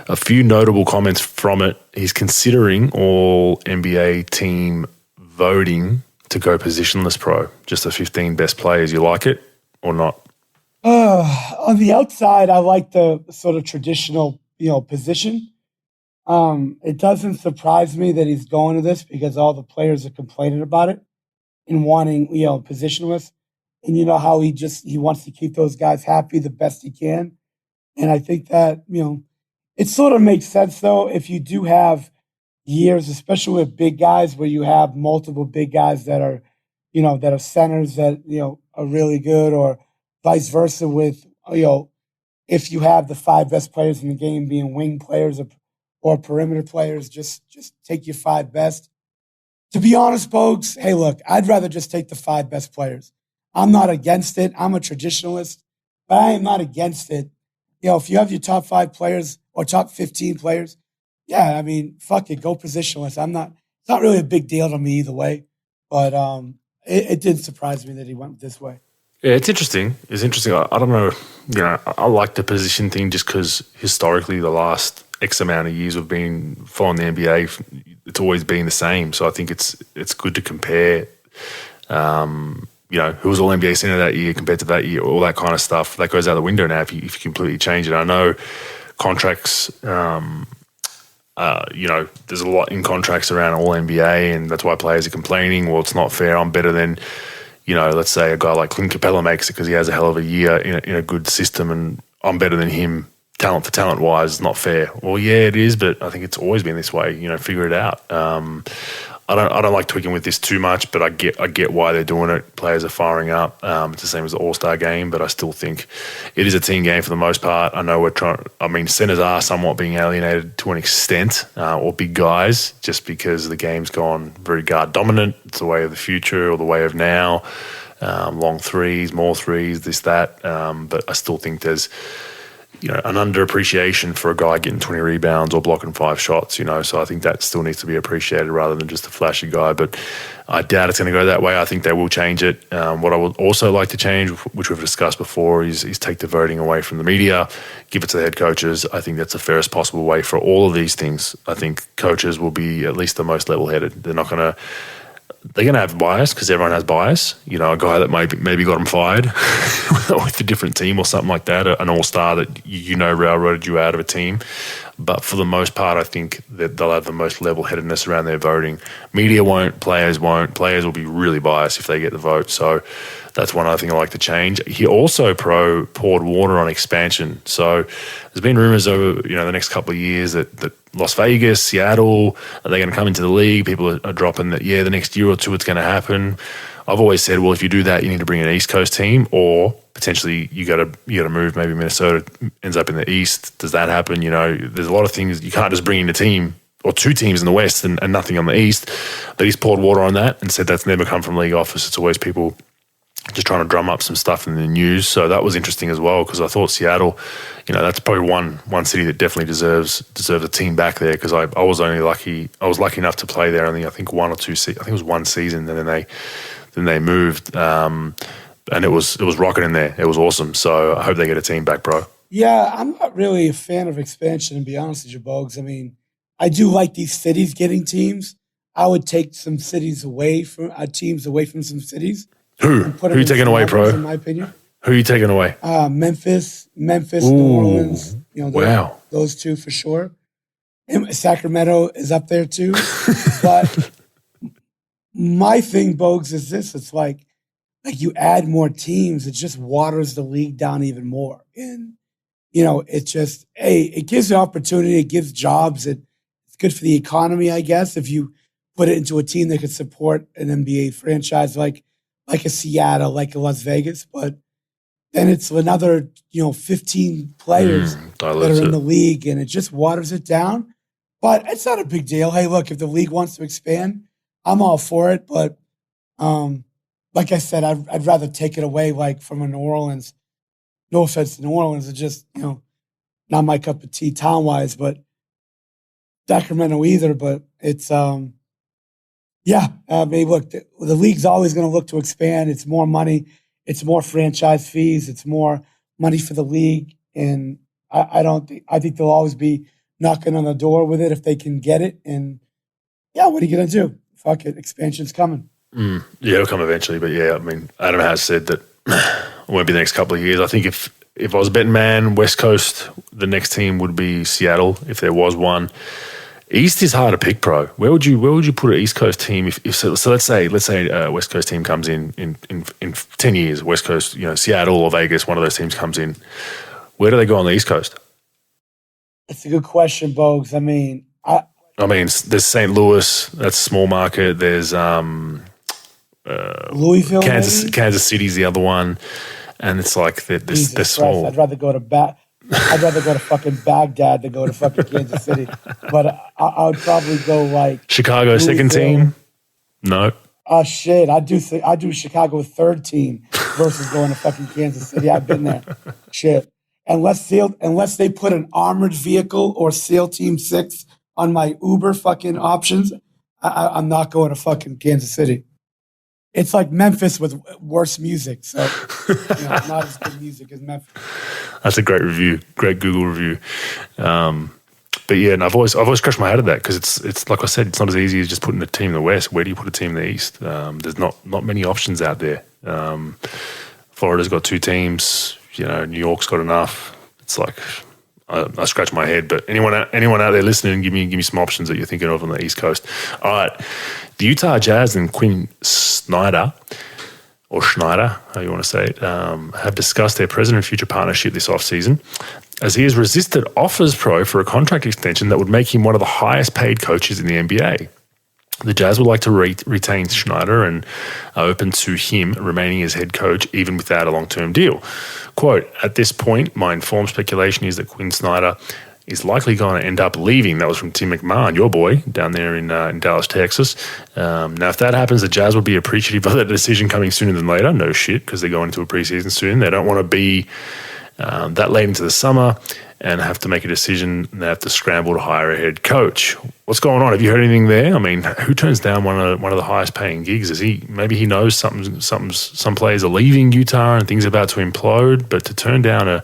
A few notable comments from it. He's considering all NBA team voting to go positionless, Pro. Just the 15 best players. You like it or not? On the outside, I like the sort of traditional, position. It doesn't surprise me that he's going to this because all the players are complaining about it and wanting, positionless. And you know how he wants to keep those guys happy the best he can. And I think that, it sort of makes sense, though, if you do have years, especially with big guys, where you have multiple big guys that are, that are centers that, are really good, or vice versa with, if you have the 5 best players in the game being wing players or perimeter players, just take your 5 best. To be honest, Bogues, hey, look, I'd rather just take the 5 best players. I'm not against it. I'm a traditionalist, but I am not against it. If you have your top 5 players or top 15 players, yeah, I mean, fuck it, go positionless. It's not really a big deal to me either way, but it did surprise me that he went this way. Yeah, it's interesting. I don't know. I like the position thing just because historically the last X amount of years we've been following the NBA, it's always been the same. So I think it's good to compare. Who was all NBA center that year compared to that year, all that kind of stuff. That goes out the window now if you completely change it. I know contracts, there's a lot in contracts around all NBA, and that's why players are complaining. Well, it's not fair. I'm better than, let's say a guy like Clint Capella makes it because he has a hell of a year in a good system, and I'm better than him talent for talent wise. It's not fair. Well, yeah, it is, but I think it's always been this way. Figure it out. I don't like tweaking with this too much, but I get why they're doing it. Players are firing up. It's the same as the All-Star game, but I still think it is a team game for the most part. I know centers are somewhat being alienated to an extent, or big guys, just because the game's gone very guard dominant. It's the way of the future or the way of now. Long threes, more threes, this, that. But I still think there's an underappreciation for a guy getting 20 rebounds or blocking 5 shots, so I think that still needs to be appreciated rather than just a flashy guy. But I doubt it's going to go that way. I think they will change it. What I would also like to change, which we've discussed before, is take the voting away from the media, give it to the head coaches. I think that's the fairest possible way for all of these things. I think coaches will be at least the most level-headed. They're going to have bias because everyone has bias. A guy that maybe got him fired with a different team or something like that, an all-star that railroaded you out of a team. But for the most part, I think that they'll have the most level-headedness around their voting. Media won't, players won't. Players will be really biased if they get the vote. So that's one other thing I like to change. He also poured water on expansion. So there's been rumors over the next couple of years that Las Vegas, Seattle, are they going to come into the league? People are dropping that, the next year or two it's going to happen. I've always said, well, if you do that, you need to bring an East Coast team, or potentially you got to move. Maybe Minnesota ends up in the East. Does that happen? There's a lot of things. You can't just bring in a team or 2 teams in the West and nothing on the East. But he's poured water on that and said that's never come from league office. It's always people just trying to drum up some stuff in the news. So that was interesting as well, because I thought Seattle, that's probably one city that definitely deserves a team back there, because I was lucky enough to play there only I think 1 or 2 I think it was 1 season, and then they moved, and it was rocking in there. It was awesome. So I hope they get a team back, bro. Yeah, I'm not really a fan of expansion, to be honest with you, Bogues. I mean, I do like these cities getting teams. I would take some cities away from some cities. Who are you taking away, bro? In my opinion. Who are you taking away? Memphis, Ooh, New Orleans. Wow. Those 2 for sure. And Sacramento is up there too. But My thing, Bogues, is this. It's like you add more teams, it just waters the league down even more. And, it just, it gives the opportunity, it gives jobs, it's good for the economy, I guess, if you put it into a team that could support an NBA franchise like a Seattle, like a Las Vegas. But then it's another, 15 players that are in the league, and it just waters it down. But it's not a big deal. Hey, look, if the league wants to expand, I'm all for it. But like I said, I'd rather take it away, like from a New Orleans. No offense to New Orleans, it's just not my cup of tea town wise, but Sacramento either. But it's yeah. I mean, look, the league's always going to look to expand. It's more money. It's more franchise fees. It's more money for the league, and I think they'll always be knocking on the door with it if they can get it. And yeah, what are you going to do? Fuck it, expansion's coming. Yeah, it'll come eventually. But yeah, I mean, Adam has said that it won't be the next couple of years. I think if I was a betting man, West Coast, the next team would be Seattle if there was one. East is hard to pick, bro. Where would you put an East Coast team if so? Let's say a West Coast team comes in 10 years. West Coast, Seattle or Vegas, one of those teams comes in. Where do they go on the East Coast? That's a good question, Bogues. I mean, there's St. Louis. That's a small market. There's Louisville, Kansas City's the other one, and it's like they're small. I'd rather go to fucking Baghdad than go to fucking Kansas City. But I would probably go like Chicago Louisville. Second team. No. Oh shit! I do Chicago third team versus going to fucking Kansas City. I've been there. Shit. Unless they put an armored vehicle or SEAL Team 6 on my Uber fucking options, I'm not going to fucking Kansas City. It's like Memphis with worse music, so not as good music as Memphis. That's a great review, great Google review. But yeah, and I've always scratched my head at that because it's like I said, it's not as easy as just putting a team in the West. Where do you put a team in the East? There's not many options out there. Florida's got 2 teams. New York's got enough. It's like I scratch my head. But anyone out there listening, give me some options that you're thinking of on the East Coast. All right, the Utah Jazz and Quinn Snyder, or Schneider, how you want to say it, have discussed their present and future partnership this offseason, as he has resisted offers for a contract extension that would make him one of the highest paid coaches in the NBA. The Jazz would like to retain Schneider and are open to him remaining as head coach even without a long-term deal. Quote, at this point, my informed speculation is that Quinn Snyder is likely going to end up leaving. That was from Tim McMahon, your boy, down there in Dallas, Texas. Now, if that happens, the Jazz would be appreciative of that decision coming sooner than later. No shit, because they're going into a preseason soon. They don't want to be that late into the summer and have to make a decision and they have to scramble to hire a head coach. What's going on? Have you heard anything there? I mean, who turns down one of the highest paying gigs? Maybe he knows some players are leaving Utah and things are about to implode, but to turn down a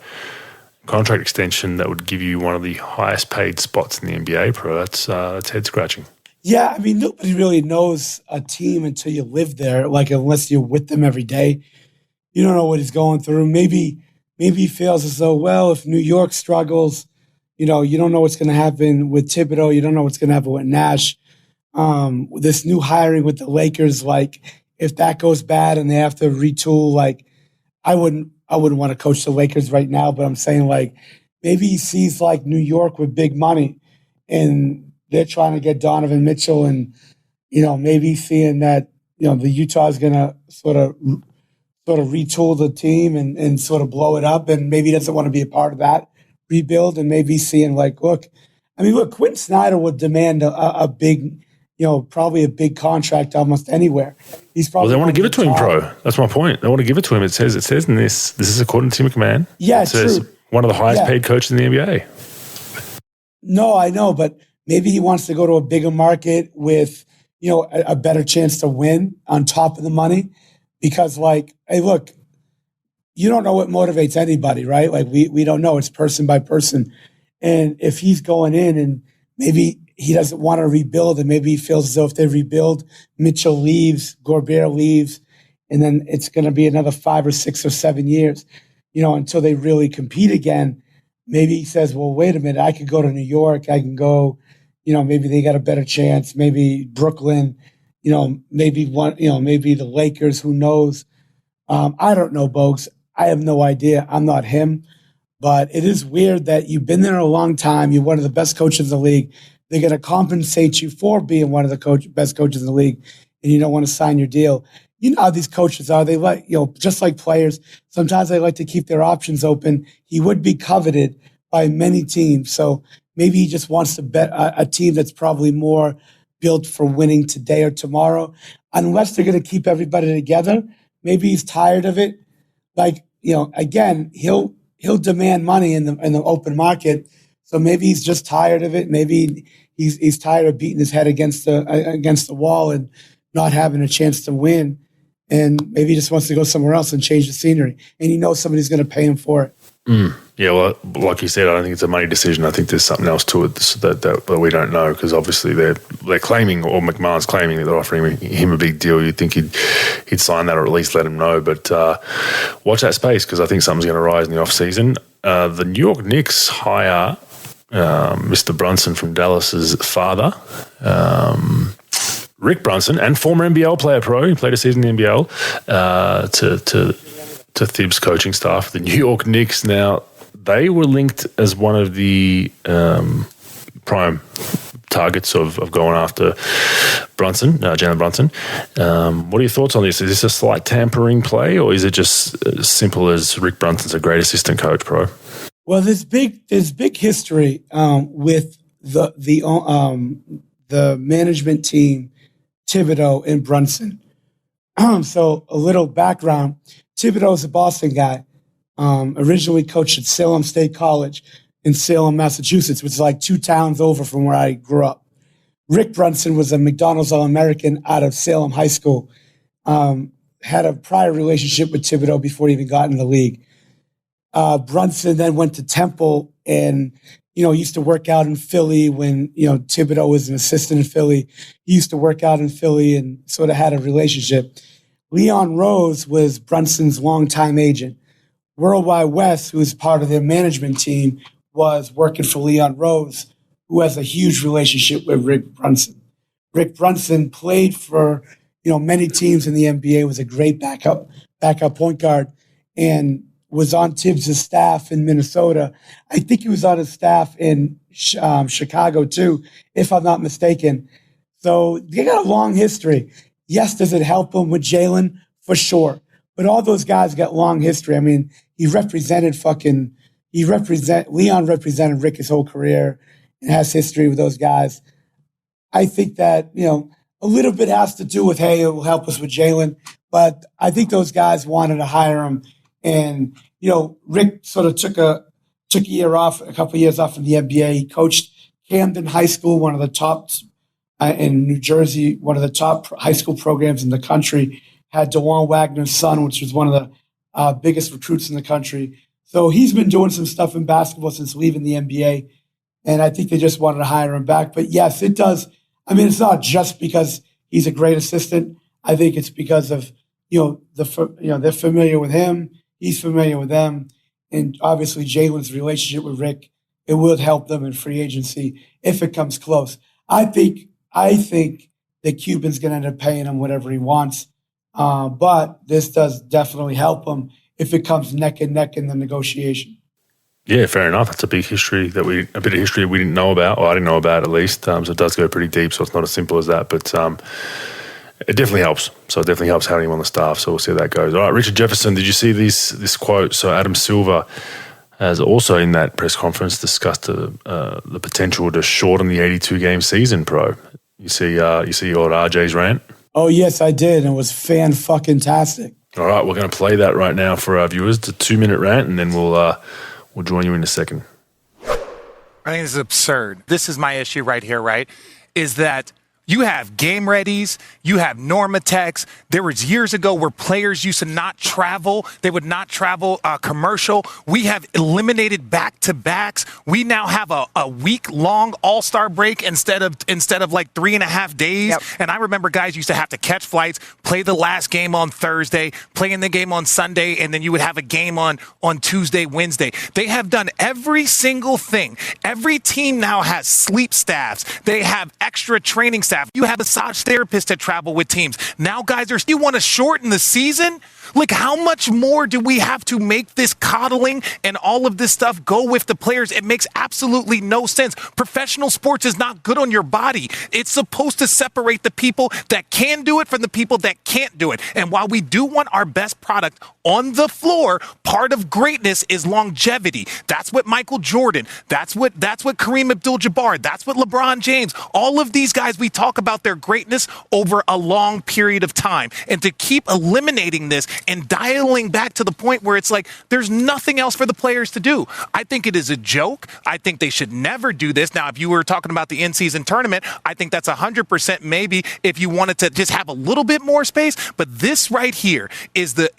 contract extension that would give you one of the highest paid spots in the NBA, that's head scratching. Yeah, I mean, nobody really knows a team until you live there, like unless you're with them every day. You don't know what he's going through. Maybe he feels as though, well, if New York struggles, you don't know what's going to happen with Thibodeau. You don't know what's going to happen with Nash. This new hiring with the Lakers, like if that goes bad and they have to retool, like I wouldn't want to coach the Lakers right now, but I'm saying like maybe he sees like New York with big money and they're trying to get Donovan Mitchell and, maybe seeing that, the Utah is going to sort of retool the team and sort of blow it up, and maybe he doesn't want to be a part of that rebuild, and maybe seeing like, look, Quinn Snyder would demand a big, probably a big contract almost anywhere. He's probably they want to give it to him, bro. That's my point. They want to give it to him. It says in this is according to Tim McMahon. Yeah, it says true. One of the highest paid coaches in the NBA. No, I know, but maybe he wants to go to a bigger market with, a better chance to win on top of the money. Because, like, hey, look, you don't know what motivates anybody, right? Like, we don't know. It's person by person. And if he's going in and maybe he doesn't want to rebuild and maybe he feels as though if they rebuild, Mitchell leaves, Gobert leaves, and then it's going to be another 5 or 6 or 7 years, until they really compete again. Maybe he says, well, wait a minute, I could go to New York. I can go, maybe they got a better chance. Maybe Brooklyn. maybe maybe the Lakers, who knows? I don't know, Bogues. I have no idea. I'm not him. But it is weird that you've been there a long time. You're one of the best coaches in the league. They're going to compensate you for being one of the best coaches in the league, and you don't want to sign your deal. You know how these coaches are. They like, just like players, sometimes they like to keep their options open. He would be coveted by many teams. So maybe he just wants to bet a team that's probably more built for winning today or tomorrow. Unless they're going to keep everybody together, maybe he's tired of it. Like, again, he'll demand money in the open market. So maybe he's just tired of it. Maybe he's tired of beating his head against the wall and not having a chance to win. And maybe he just wants to go somewhere else and change the scenery. And he knows somebody's going to pay him for it. Yeah, well, like you said, I don't think it's a money decision. I think there's something else to it that we don't know, because obviously they're claiming, or McMahon's claiming, that they're offering him a big deal. You'd think he'd sign that, or at least let him know. But watch that space, because I think something's going to rise in the off-season. The New York Knicks hire Mr. Brunson from Dallas's father, Rick Brunson, and former NBL player pro. He played a season in the NBL to Thibs' coaching staff. The New York Knicks, now, they were linked as one of the prime targets of going after Brunson, Jalen Brunson. What are your thoughts on this? Is this a slight tampering play, or is it just as simple as Rick Brunson's a great assistant coach, pro? Well, there's big history with the management team, Thibodeau and Brunson. So a little background. Thibodeau is a Boston guy, originally coached at Salem State College in Salem, Massachusetts, which is like 2 towns over from where I grew up. Rick Brunson was a McDonald's All-American out of Salem High School, had a prior relationship with Thibodeau before he even got in the league. Brunson then went to Temple and, used to work out in Philly when, Thibodeau was an assistant in Philly. He used to work out in Philly and sort of had a relationship. Leon Rose was Brunson's longtime agent. Worldwide West, who was part of their management team, was working for Leon Rose, who has a huge relationship with Rick Brunson. Rick Brunson played for, many teams in the NBA, was a great backup point guard, and was on Tibbs' staff in Minnesota. I think he was on his staff in Chicago too, if I'm not mistaken. So they got a long history. Yes, does it help him with Jalen? For sure. But all those guys got long history. I mean, Leon represented Rick his whole career and has history with those guys. I think that, a little bit has to do with, hey, it will help us with Jalen. But I think those guys wanted to hire him. And, Rick sort of took a year off, a couple of years off in the NBA. He coached Camden High School, one of the top in New Jersey, one of the top high school programs in the country. Had DeJuan Wagner's son, which was one of the biggest recruits in the country. So he's been doing some stuff in basketball since leaving the NBA. And I think they just wanted to hire him back. But yes, it does. I mean, it's not just because he's a great assistant. I think it's because of, they're familiar with him. He's familiar with them. And obviously Jalen's relationship with Rick, it will help them in free agency if it comes close. I think the Cuban's going to end up paying him whatever he wants. But this does definitely help him if it comes neck and neck in the negotiation. Yeah, fair enough. That's a bit of history we didn't know about, or I didn't know about at least. So it does go pretty deep, so it's not as simple as that. But it definitely helps. So it definitely helps having him on the staff. So we'll see how that goes. All right, Richard Jefferson, did you see this quote? So Adam Silver has also in that press conference discussed the potential to shorten the 82-game season, pro. You see your RJ's rant? Oh, yes, I did. And it was fan-fucking-tastic. All right, we're going to play that right now for our viewers. It's a 2-minute rant, and then we'll join you in a second. I think this is absurd. This is my issue right here, right? Is that you have game readies, you have Normatechs. There was years ago where players used to not travel. They would not travel commercial. We have eliminated back-to-backs. We now have a week-long all-star break instead of like 3.5 days. Yep. And I remember guys used to have to catch flights, play the last game on Thursday, play in the game on Sunday, and then you would have a game on Tuesday, Wednesday. They have done every single thing. Every team now has sleep staffs. They have extra training staff. staff. You have massage therapists that travel with teams. Now, guys, you want to shorten the season? Like, how much more do we have to make this coddling and all of this stuff go with the players? It makes absolutely no sense. Professional sports is not good on your body. It's supposed to separate the people that can do it from the people that can't do it. And while we do want our best product on the floor, part of greatness is longevity. That's what Michael Jordan, that's what Kareem Abdul-Jabbar, that's what LeBron James, all of these guys, we talk about their greatness over a long period of time. And to keep eliminating this and dialing back to the point where it's like there's nothing else for the players to do. I think it is a joke. I think they should never do this. Now, if you were talking about the in-season tournament, I think that's 100% maybe if you wanted to just have a little bit more space. But this right here is the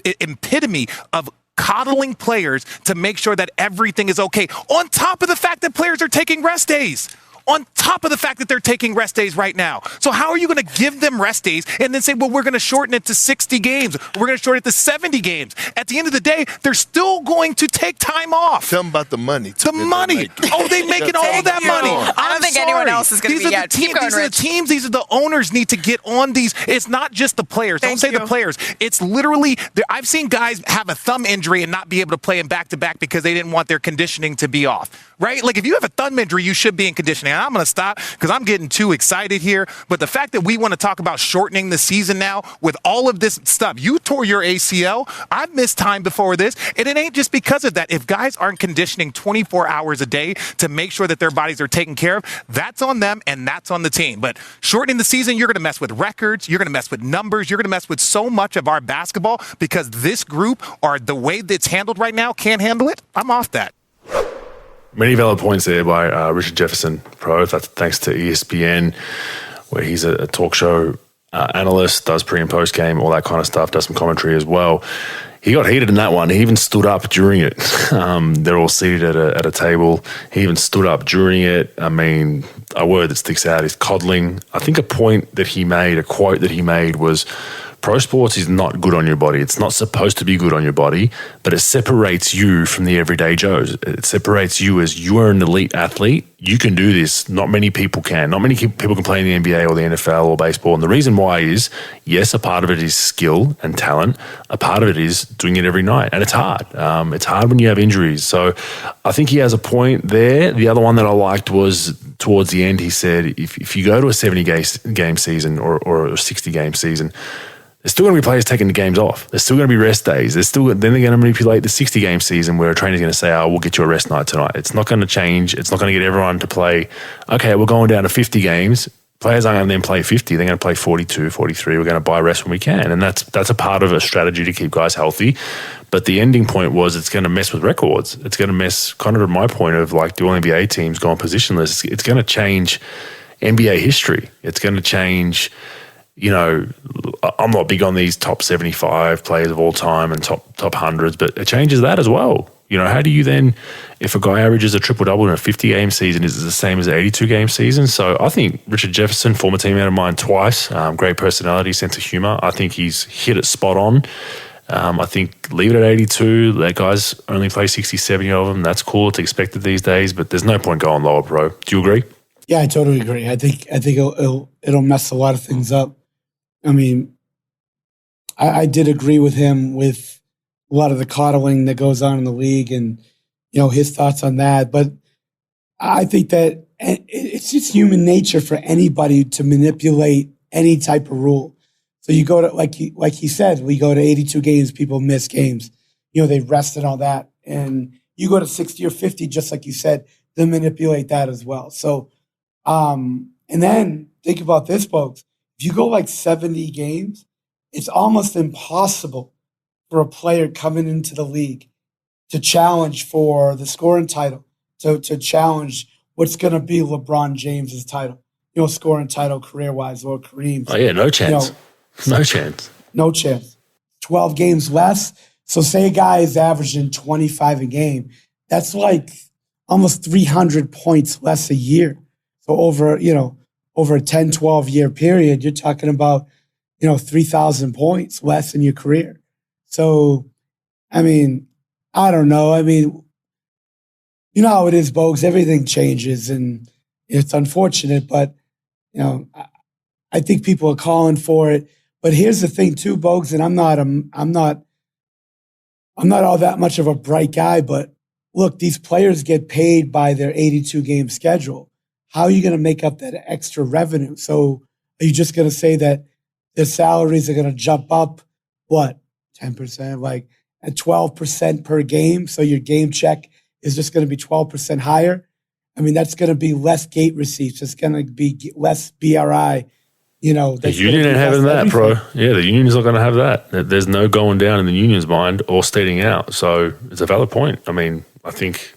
epitome of coddling players to make sure that everything is okay. On top of the fact that players are taking rest days. On top of the fact that they're taking rest days right now. So how are you going to give them rest days and then say, well, we're going to shorten it to 60 games. We're going to shorten it to 70 games. At the end of the day, they're still going to take time off. Tell them about the money. The money. Oh, they making all that money. I don't think anyone else is going to be yet. These are the teams. These are the owners need to get on these. It's not just the players. Don't say the players. It's literally, I've seen guys have a thumb injury and not be able to play in back-to-back because they didn't want their conditioning to be off. Right? Like, if you have a thumb injury, you should be in conditioning. And I'm going to stop because I'm getting too excited here. But the fact that we want to talk about shortening the season now with all of this stuff, you tore your ACL. I've missed time before this. And it ain't just because of that. If guys aren't conditioning 24 hours a day to make sure that their bodies are taken care of, that's on them and that's on the team. But shortening the season, you're going to mess with records. You're going to mess with numbers. You're going to mess with so much of our basketball because this group or the way that's handled right now can't handle it. I'm off that. Many valid points there by Richard Jefferson, Pro. That's thanks to ESPN, where he's a talk show analyst, does pre and post game, all that kind of stuff, does some commentary as well. He got heated in that one. He even stood up during it. They're all seated at a table. He even stood up during it. I mean, a word that sticks out is coddling. I think a quote that he made was, pro sports is not good on your body. It's not supposed to be good on your body, but it separates you from the everyday Joes. It separates you as you are an elite athlete. You can do this. Not many people can. Not many people can play in the NBA or the NFL or baseball. And the reason why is, yes, a part of it is skill and talent. A part of it is doing it every night. And it's hard. It's hard when you have injuries. So I think he has a point there. The other one that I liked was towards the end, he said, if you go to a 70-game season or a 60-game season, there's still going to be players taking the games off. There's still going to be rest days. Then they're going to manipulate the 60-game season where a trainer's going to say, oh, we'll get you a rest night tonight. It's not going to change. It's not going to get everyone to play, okay, we're going down to 50 games. Players aren't going to then play 50. They're going to play 42, 43. We're going to buy rest when we can. And that's a part of a strategy to keep guys healthy. But the ending point was it's going to mess with records. It's going to mess, kind of my point of like, do all NBA teams go on positionless? It's going to change NBA history. It's going to change... You know, I'm not big on these top 75 players of all time and top hundreds, but it changes that as well. You know, how do you then, if a guy averages a triple-double in a 50-game season, is it the same as an 82-game season? So I think Richard Jefferson, former teammate of mine twice, great personality, sense of humor. I think he's hit it spot on. I think leave it at 82. Let guys only play 60, 70 of them. That's cool. It's expected these days, but there's no point going lower, bro. Do you agree? Yeah, I totally agree. I think it'll mess a lot of things up. I mean, I did agree with him with a lot of the coddling that goes on in the league and, you know, his thoughts on that. But I think that it's just human nature for anybody to manipulate any type of rule. So you go to, like he said, we go to 82 games, people miss games. You know, they rest and all that. And you go to 60 or 50, just like you said, they manipulate that as well. So, and then think about this, folks. If you go like 70 games, it's almost impossible for a player coming into the league to challenge for the scoring title, to challenge what's going to be LeBron James's title, you know, scoring title career-wise or Kareem's. Oh, yeah, no chance. You know, no chance. No chance. 12 games less. So say a guy is averaging 25 a game. That's like almost 300 points less a year. So over a 10, 12-year period, you're talking about, 3,000 points less in your career. So, I mean, I don't know. I mean, you know how it is, Bogues. Everything changes, and it's unfortunate. But, I think people are calling for it. But here's the thing, too, Bogues, and I'm not all that much of a bright guy, but look, these players get paid by their 82 game schedule. How are you going to make up that extra revenue? So are you just going to say that their salaries are going to jump up, what, 10%, like at 12% per game? So your game check is just going to be 12% higher? I mean, that's going to be less gate receipts. It's going to be less BRI. The union ain't having that, bro. Yeah, the union's not going to have that. There's no going down in the union's mind or stating out. So it's a valid point. I mean, I think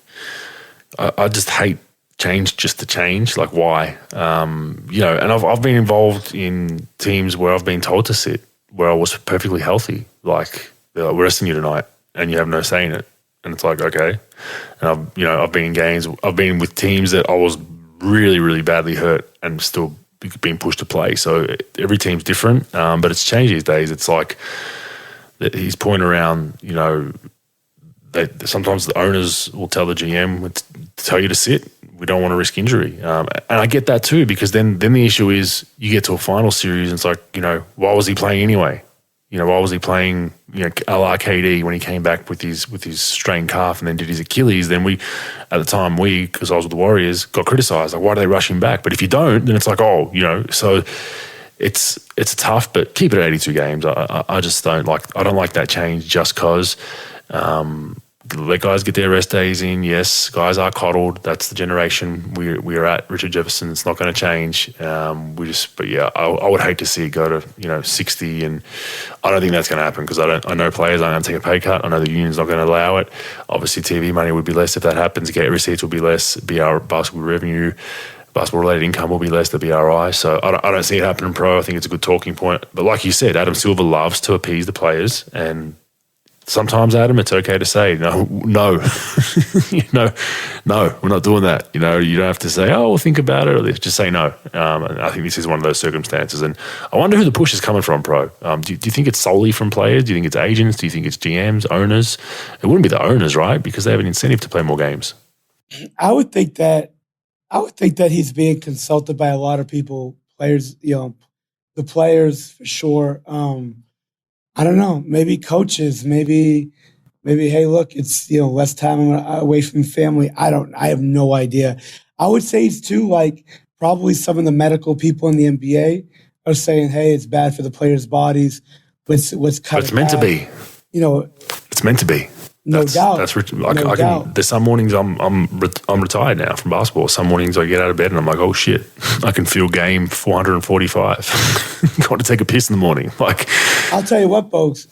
I just hate change just to change. Like, why? And I've been involved in teams where I've been told to sit, where I was perfectly healthy. Like, they're like, we're resting you tonight, and you have no say in it. And it's like, okay. And I've been in games. I've been with teams that I was really, really badly hurt and still being pushed to play. So every team's different, but it's changed these days. It's like his point around, that sometimes the owners will tell the GM to tell you to sit. We don't want to risk injury. And I get that too, because then the issue is you get to a final series and it's like, why was he playing anyway? Why was he playing, a la KD when he came back with his strained calf and then did his Achilles? Then at the time, because I was with the Warriors, got criticised. Like, why do they rush him back? But if you don't, then it's like, so it's tough, but keep it at 82 games. I just don't like that change just because. Let guys get their rest days in. Yes, guys are coddled. That's the generation we're at. Richard Jefferson. It's not going to change. I would hate to see it go to 60, and I don't think that's going to happen because I know players aren't going to take a pay cut. I know the union's not going to allow it. Obviously, TV money would be less if that happens. Gate receipts will be less. Basketball revenue, basketball-related income will be less. The BRI. So I don't see it happening, pro. I think it's a good talking point. But like you said, Adam Silver loves to appease the players, and sometimes, Adam, it's okay to say no, no, we're not doing that. You don't have to say, oh, we'll think about it, or just say no. And I think this is one of those circumstances. And I wonder who the push is coming from, pro. Do you think it's solely from players? Do you think it's agents? Do you think it's GMs, owners? It wouldn't be the owners, right? Because they have an incentive to play more games. I would think that he's being consulted by a lot of people, players, the players for sure. I don't know, maybe coaches, maybe, hey, look, it's, less time away from family. I have no idea. I would say it's too, like, probably some of the medical people in the NBA are saying, hey, it's bad for the players' bodies. Let's cut it. It's meant to be. It's meant to be. No doubt. There's some mornings I'm retired now from basketball. Some mornings I get out of bed and I'm like, oh shit, I can feel game 445. Got to take a piss in the morning. Like, I'll tell you what, Bogues.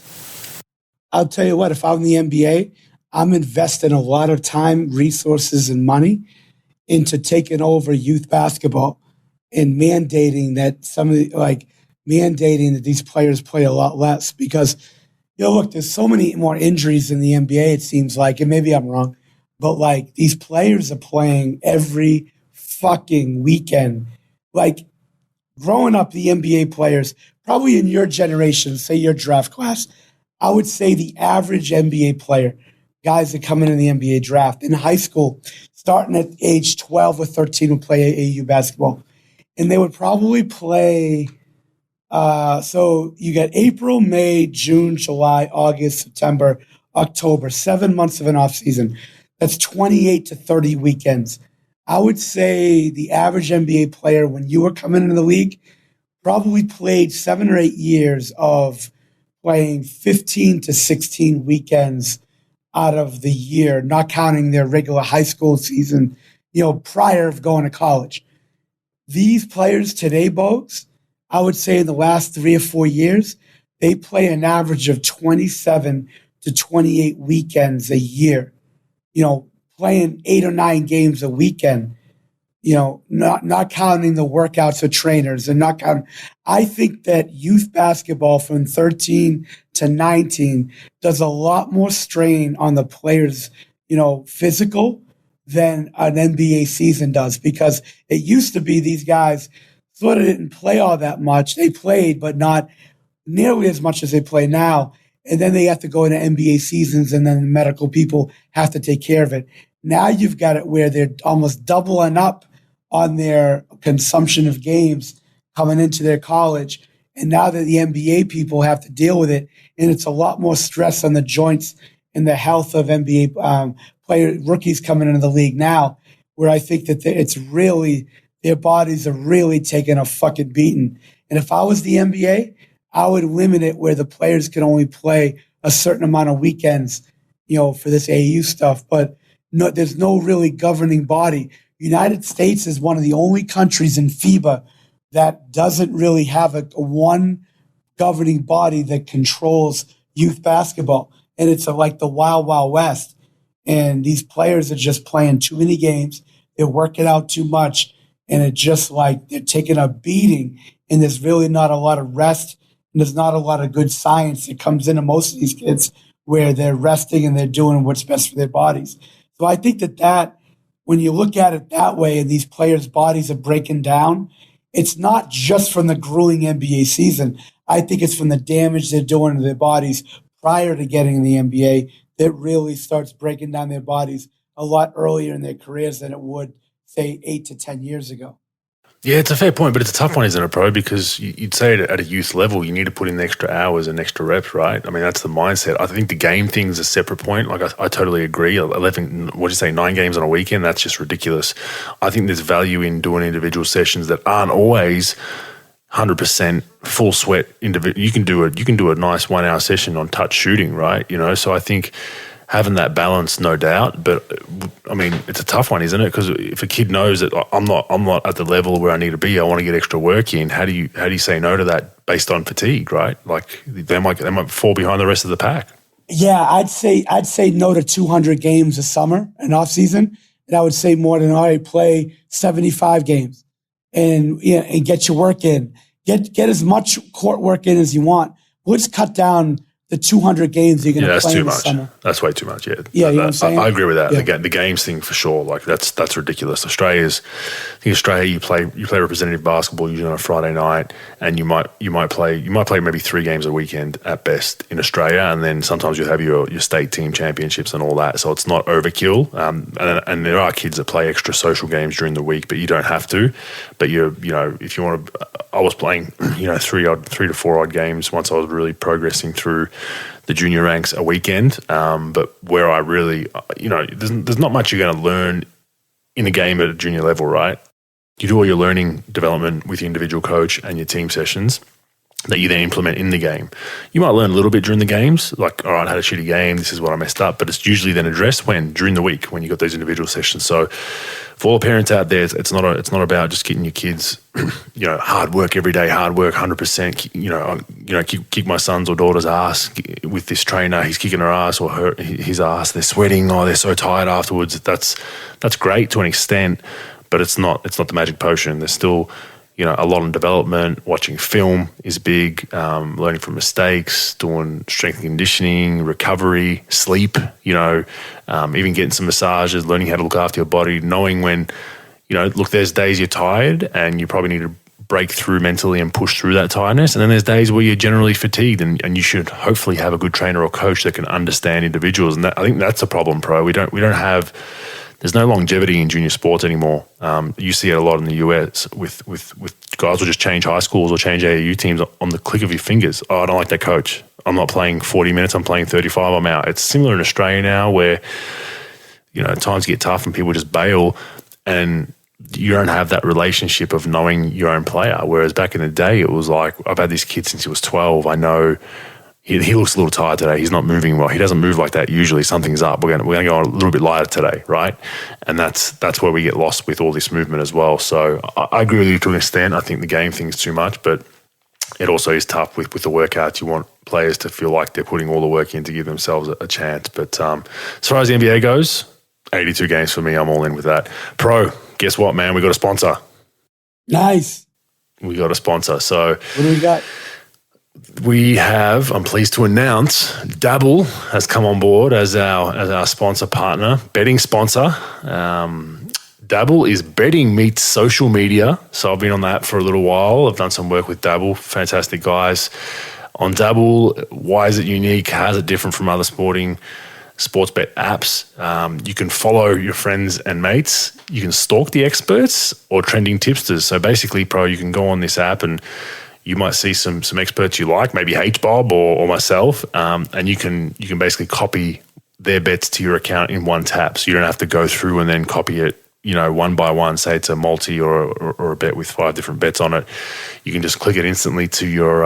If I'm in the NBA, I'm investing a lot of time, resources, and money into taking over youth basketball and mandating that these players play a lot less because. Look, there's so many more injuries in the NBA, it seems like, and maybe I'm wrong, but like these players are playing every fucking weekend. Like growing up, the NBA players, probably in your generation, say your draft class, I would say the average NBA player, guys that come in the NBA draft in high school, starting at age 12 or 13 would play AAU basketball. And they would probably play... so you got April, May, June, July, August, September, October, 7 months of an off season. That's 28 to 30 weekends. I would say the average NBA player, when you were coming into the league, probably played 7 or 8 years of playing 15 to 16 weekends out of the year, not counting their regular high school season, prior of going to college. These players today, Bogues, I would say in the last 3 or 4 years, they play an average of 27 to 28 weekends a year, playing 8 or 9 games a weekend, not counting the workouts of trainers and not counting. I think that youth basketball from 13 to 19 does a lot more strain on the players, physical than an NBA season does because it used to be these guys sort of didn't play all that much. They played, but not nearly as much as they play now. And then they have to go into NBA seasons, and then the medical people have to take care of it. Now you've got it where they're almost doubling up on their consumption of games coming into their college. And now that the NBA people have to deal with it, and it's a lot more stress on the joints and the health of NBA rookies coming into the league now, where I think that it's really, their bodies are really taking a fucking beating. And if I was the NBA, I would limit it where the players can only play a certain amount of weekends, for this AAU stuff. But no, there's no really governing body. United States is one of the only countries in FIBA that doesn't really have a one governing body that controls youth basketball. And it's like the wild, wild west. And these players are just playing too many games. They're working out too much. And it's just like they're taking a beating. And there's really not a lot of rest. And there's not a lot of good science that comes into most of these kids where they're resting and they're doing what's best for their bodies. So I think that when you look at it that way and these players' bodies are breaking down, it's not just from the grueling NBA season. I think it's from the damage they're doing to their bodies prior to getting in the NBA that really starts breaking down their bodies a lot earlier in their careers than it would, say, 8 to 10 years ago. Yeah, it's a fair point, but it's a tough one, isn't it, Pro? Because you'd say at a youth level, you need to put in the extra hours and extra reps, right? I mean, that's the mindset. I think the game thing's a separate point. Like, I totally agree. 9 games on a weekend, that's just ridiculous. I think there's value in doing individual sessions that aren't always 100% full sweat. You can do a nice 1 hour session on touch shooting, right? So I think having that balance, no doubt. But I mean, it's a tough one, isn't it? Because if a kid knows that I'm not at the level where I need to be, I want to get extra work in. How do you say no to that based on fatigue, right? Like they might fall behind the rest of the pack. Yeah, I'd say no to 200 games a summer and off season, and I would say more than all right, play 75 games and get your work in. Get as much court work in as you want. Let's cut down the 200 games you're going to play in the summer. That's way too much. Yeah, you know what I'm saying? I agree with that. Yeah. The games thing for sure. Like that's ridiculous. I think Australia, you play representative basketball usually on a Friday night, and you might play maybe 3 games a weekend at best in Australia, and then sometimes you have your state team championships and all that. So it's not overkill. And there are kids that play extra social games during the week, but you don't have to. But if you want to, I was playing 3 to 4 odd games once I was really progressing through the junior ranks a weekend, but where I really, there's not much you're going to learn in a game at a junior level, right? You do all your learning development with your individual coach and your team sessions that you then implement in the game. You might learn a little bit during the games, like, all right, I had a shitty game, this is what I messed up, but it's usually then addressed during the week when you got those individual sessions. So for all the parents out there, it's not about just getting your kids, hard work every day, hard work 100%. Kick my son's or daughter's ass with this trainer. He's kicking her ass or his ass. They're sweating. Oh, they're so tired afterwards. That's great to an extent, but it's not the magic potion. There's still a lot in development. Watching film is big. Learning from mistakes, doing strength and conditioning, recovery, sleep. Even getting some massages, learning how to look after your body, knowing when, there's days you're tired and you probably need to break through mentally and push through that tiredness. And then there's days where you're generally fatigued, and you should hopefully have a good trainer or coach that can understand individuals. And I think that's a problem, Pro. We don't have. There's no longevity in junior sports anymore. You see it a lot in the US with guys will just change high schools or change AAU teams on the click of your fingers. Oh, I don't like that coach. I'm not playing 40 minutes. I'm playing 35. I'm out. It's similar in Australia now where, times get tough and people just bail and you don't have that relationship of knowing your own player. Whereas back in the day, it was like, I've had this kid since he was 12. I know he looks a little tired today. He's not moving well. He doesn't move like that usually. Something's up. We're going to go a little bit lighter today, right? And that's where we get lost with all this movement as well. So I agree with you to an extent. I think the game thing's too much, but it also is tough with the workouts. You want players to feel like they're putting all the work in to give themselves a chance. But as far as the NBA goes, 82 games for me. I'm all in with that. Pro, guess what, man? We got a sponsor. Nice. We got a sponsor. So what do we got? We have, I'm pleased to announce, Dabble has come on board as our sponsor partner, betting sponsor. Dabble is betting meets social media. So I've been on that for a little while. I've done some work with Dabble. Fantastic guys on Dabble. Why is it unique? How is it different from other sporting sports bet apps. You can follow your friends and mates. You can stalk the experts or trending tipsters. So basically, Pro, you can go on this app and you might see some experts you like, maybe H-Bob or myself, and you can basically copy their bets to your account in one tap. So you don't have to go through and then copy it, one by one. Say it's a multi or a bet with 5 different bets on it. You can just click it instantly to your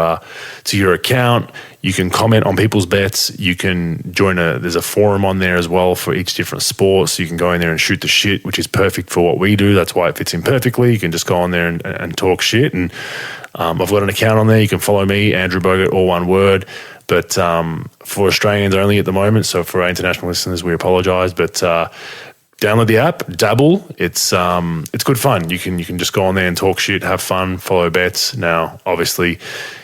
account. You can comment on people's bets. You can join there's a forum on there as well for each different sport. So you can go in there and shoot the shit, which is perfect for what we do. That's why it fits in perfectly. You can just go on there and talk shit. And I've got an account on there. You can follow me, Andrew Bogut, all one word. But for Australians only at the moment. So for our international listeners, we apologise. But download the app, dabble. It's good fun. You can just go on there and talk shit, have fun, follow bets. Now, obviously,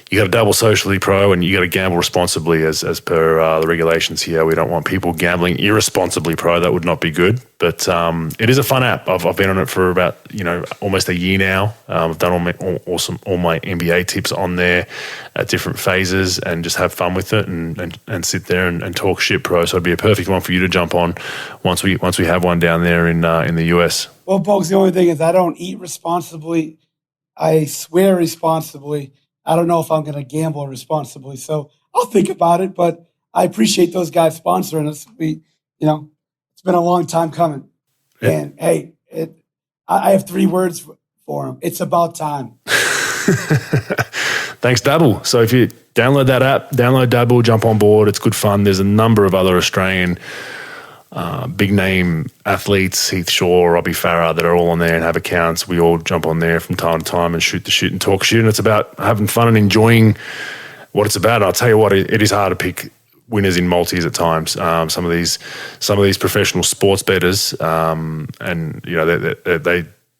you got to dabble socially, Pro, and you got to gamble responsibly as per the regulations here. We don't want people gambling irresponsibly, Pro. That would not be good. But it is a fun app. I've been on it for about almost a year now. I've done all my NBA tips on there at different phases and just have fun with it and sit there and talk shit, Pro. So it'd be a perfect one for you to jump on once we have one down there in the US. Well, Bogues, the only thing is I don't eat responsibly. I swear responsibly. I don't know if I'm going to gamble responsibly, so I'll think about it. But I appreciate those guys sponsoring us. It's been a long time coming. Yeah. And hey, I have 3 words for them. It's about time. Thanks, Dabble. So if you download that app, download Dabble, jump on board. It's good fun. There's a number of other Australian big name athletes, Heath Shaw, Robbie Farah, that are all on there and have accounts. We all jump on there from time to time and shoot the shit and talk shit. And it's about having fun and enjoying what it's about. And I'll tell you what, it is hard to pick winners in multis at times. Some of these professional sports bettors, they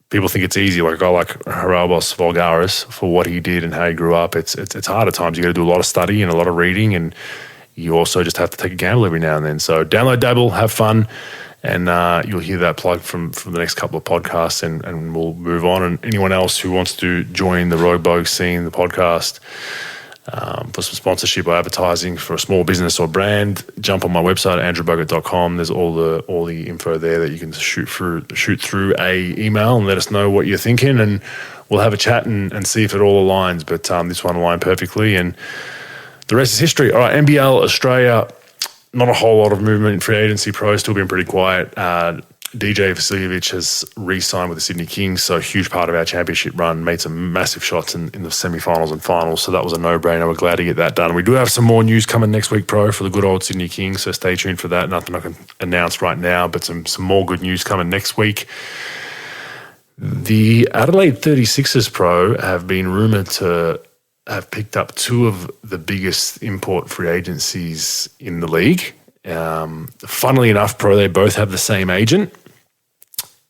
people think it's easy. Like a guy like Hardaway Vulgaris, for what he did and how he grew up, it's hard at times. You got to do a lot of study and a lot of reading, and you also just have to take a gamble every now and then. So download Dabble, have fun, and you'll hear that plug from the next couple of podcasts, and we'll move on. And anyone else who wants to join the Rogue Bogues scene, the podcast, for some sponsorship or advertising for a small business or brand, jump on my website, andrewbogut.com. There's all the info there that you can shoot through a email and let us know what you're thinking, and we'll have a chat and see if it all aligns. But this one aligned perfectly, and the rest is history. All right, NBL Australia, not a whole lot of movement in free agency. Pro still been pretty quiet. DJ Vasiljevic has re-signed with the Sydney Kings, so a huge part of our championship run, made some massive shots in the semi-finals and finals, so that was a no-brainer. We're glad to get that done. We do have some more news coming next week, Pro, for the good old Sydney Kings, so stay tuned for that. Nothing I can announce right now, but some more good news coming next week. The Adelaide 36ers, Pro, have been rumoured to have picked up 2 of the biggest import free agencies in the league. Funnily enough, Pro, they both have the same agent.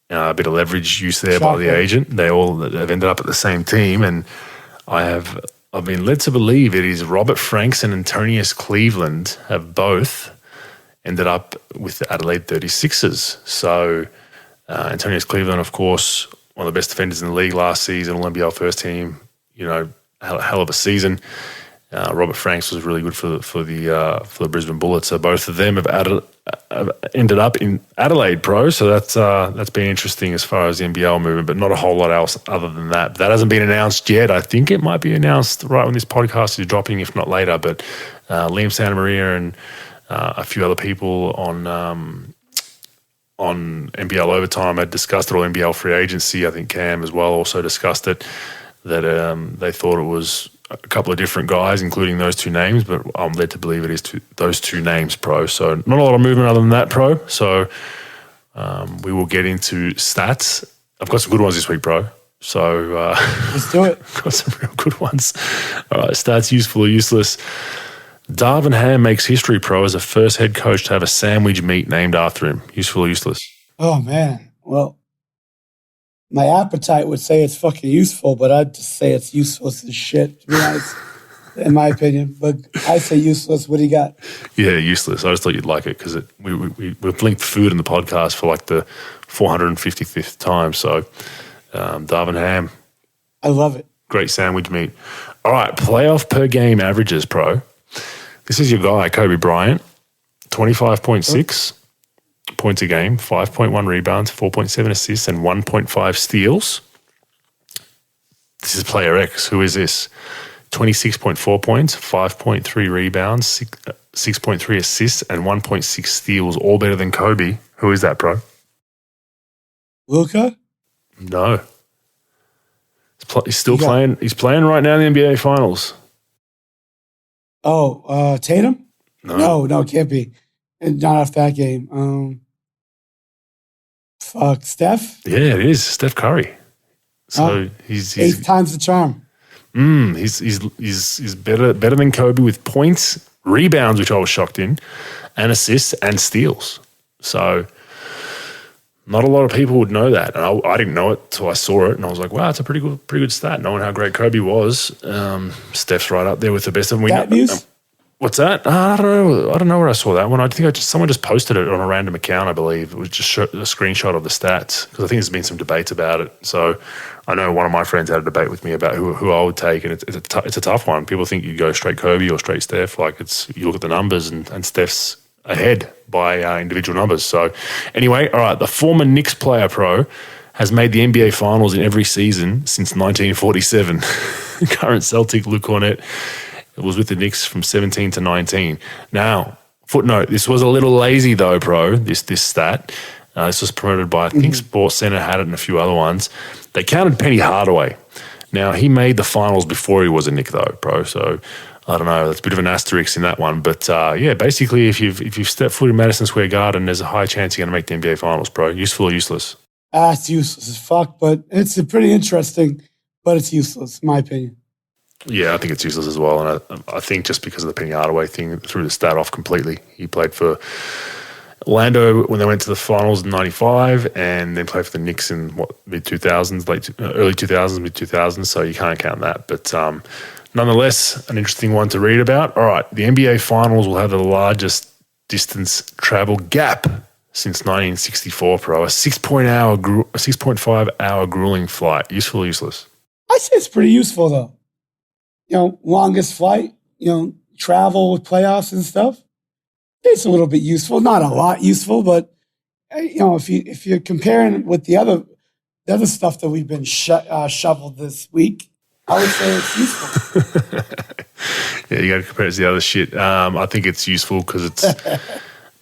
A bit of leverage use there by the agent. They all have ended up at the same team, and I've been led to believe it is Robert Franks and Antonius Cleveland have both ended up with the Adelaide 36ers. So Antonius Cleveland, of course, one of the best defenders in the league last season, All-NBL first team, hell of a season. Robert Franks was really good for the Brisbane Bullets. So both of them have ended up in Adelaide, Pro. So that's been interesting as far as the NBL movement, but not a whole lot else other than that. That hasn't been announced yet. I think it might be announced right when this podcast is dropping, if not later. But Liam Santa Maria and a few other people on NBL Overtime had discussed it, or NBL free agency. I think Cam as well also discussed it, that they thought it was a couple of different guys, including those 2 names, but I'm led to believe it is those 2 names, Pro. So not a lot of movement other than that, Pro. So we will get into stats. I've got some good ones this week, Pro. So let's do it. Got some real good ones. All right, stats, useful or useless. Darvin Ham makes history, Pro, as the first head coach to have a sandwich meat named after him. Useful or useless? Oh, man. Well, my appetite would say it's fucking useful, but I'd just say it's useless as shit, to be honest, in my opinion. But I say useless. What do you got? Yeah, useless. I just thought you'd like it because we've linked food in the podcast for like the 455th time. So Darvin Ham. I love it. Great sandwich meat. All right, playoff per game averages, Pro. This is your guy, Kobe Bryant. 25.6 points a game, 5.1 rebounds, 4.7 assists, and 1.5 steals. This is player X. Who is this? 26.4 points, 5.3 rebounds, 6.3 assists, and 1.6 steals, all better than Kobe. Who is that, bro? Luka? No. He's still playing. He's playing right now in the NBA Finals. Oh, Tatum? No, it can't be. Not off that game. Steph? Yeah, it is. Steph Curry. So he's 8 times the charm. He's better than Kobe with points, rebounds, which I was shocked in, and assists and steals. So not a lot of people would know that, and I didn't know it until I saw it, and I was like, wow, it's a pretty good stat, knowing how great Kobe was. Steph's right up there with the best of them. That news? What's that? I don't know where I saw that one. I think someone just posted it on a random account, I believe. It was just a screenshot of the stats, because I think there's been some debates about it. So I know one of my friends had a debate with me about who I would take, and it's a tough one. People think you go straight Kobe or straight Steph. Like, you look at the numbers, and Steph's ahead by individual numbers. So anyway, all right, the former Knicks player pro has made the NBA Finals in every season since 1947. Current Celtic Luke Cornett. It was with the Knicks from 17 to 19. Now, footnote, this was a little lazy though, bro, this stat. This was promoted by, I think, Sports Center had it and a few other ones. They counted Penny Hardaway. Now, he made the finals before he was a Knick though, bro. So, I don't know. That's a bit of an asterisk in that one. But, yeah, basically, if you've stepped foot in Madison Square Garden, there's a high chance you're going to make the NBA Finals, bro. Useful or useless? It's useless as fuck, but it's pretty interesting, but it's useless, in my opinion. Yeah, I think it's useless as well. And I think just because of the Penny Hardaway thing, threw the stat off completely. He played for Orlando when they went to the finals in 95, and then played for the Knicks in mid-2000s, early 2000s, mid-2000s, so you can't count that. But nonetheless, an interesting one to read about. All right, the NBA Finals will have the largest distance travel gap since 1964, pro. A 6.5 hour grueling flight. Useful or useless? I say it's pretty useful, though. Longest flight, travel with playoffs and stuff. It's a little bit useful, not a lot useful, but if you're comparing with the other stuff that we've been shoveled this week, I would say it's useful. Yeah, you got to compare it to the other shit. I think it's useful because it's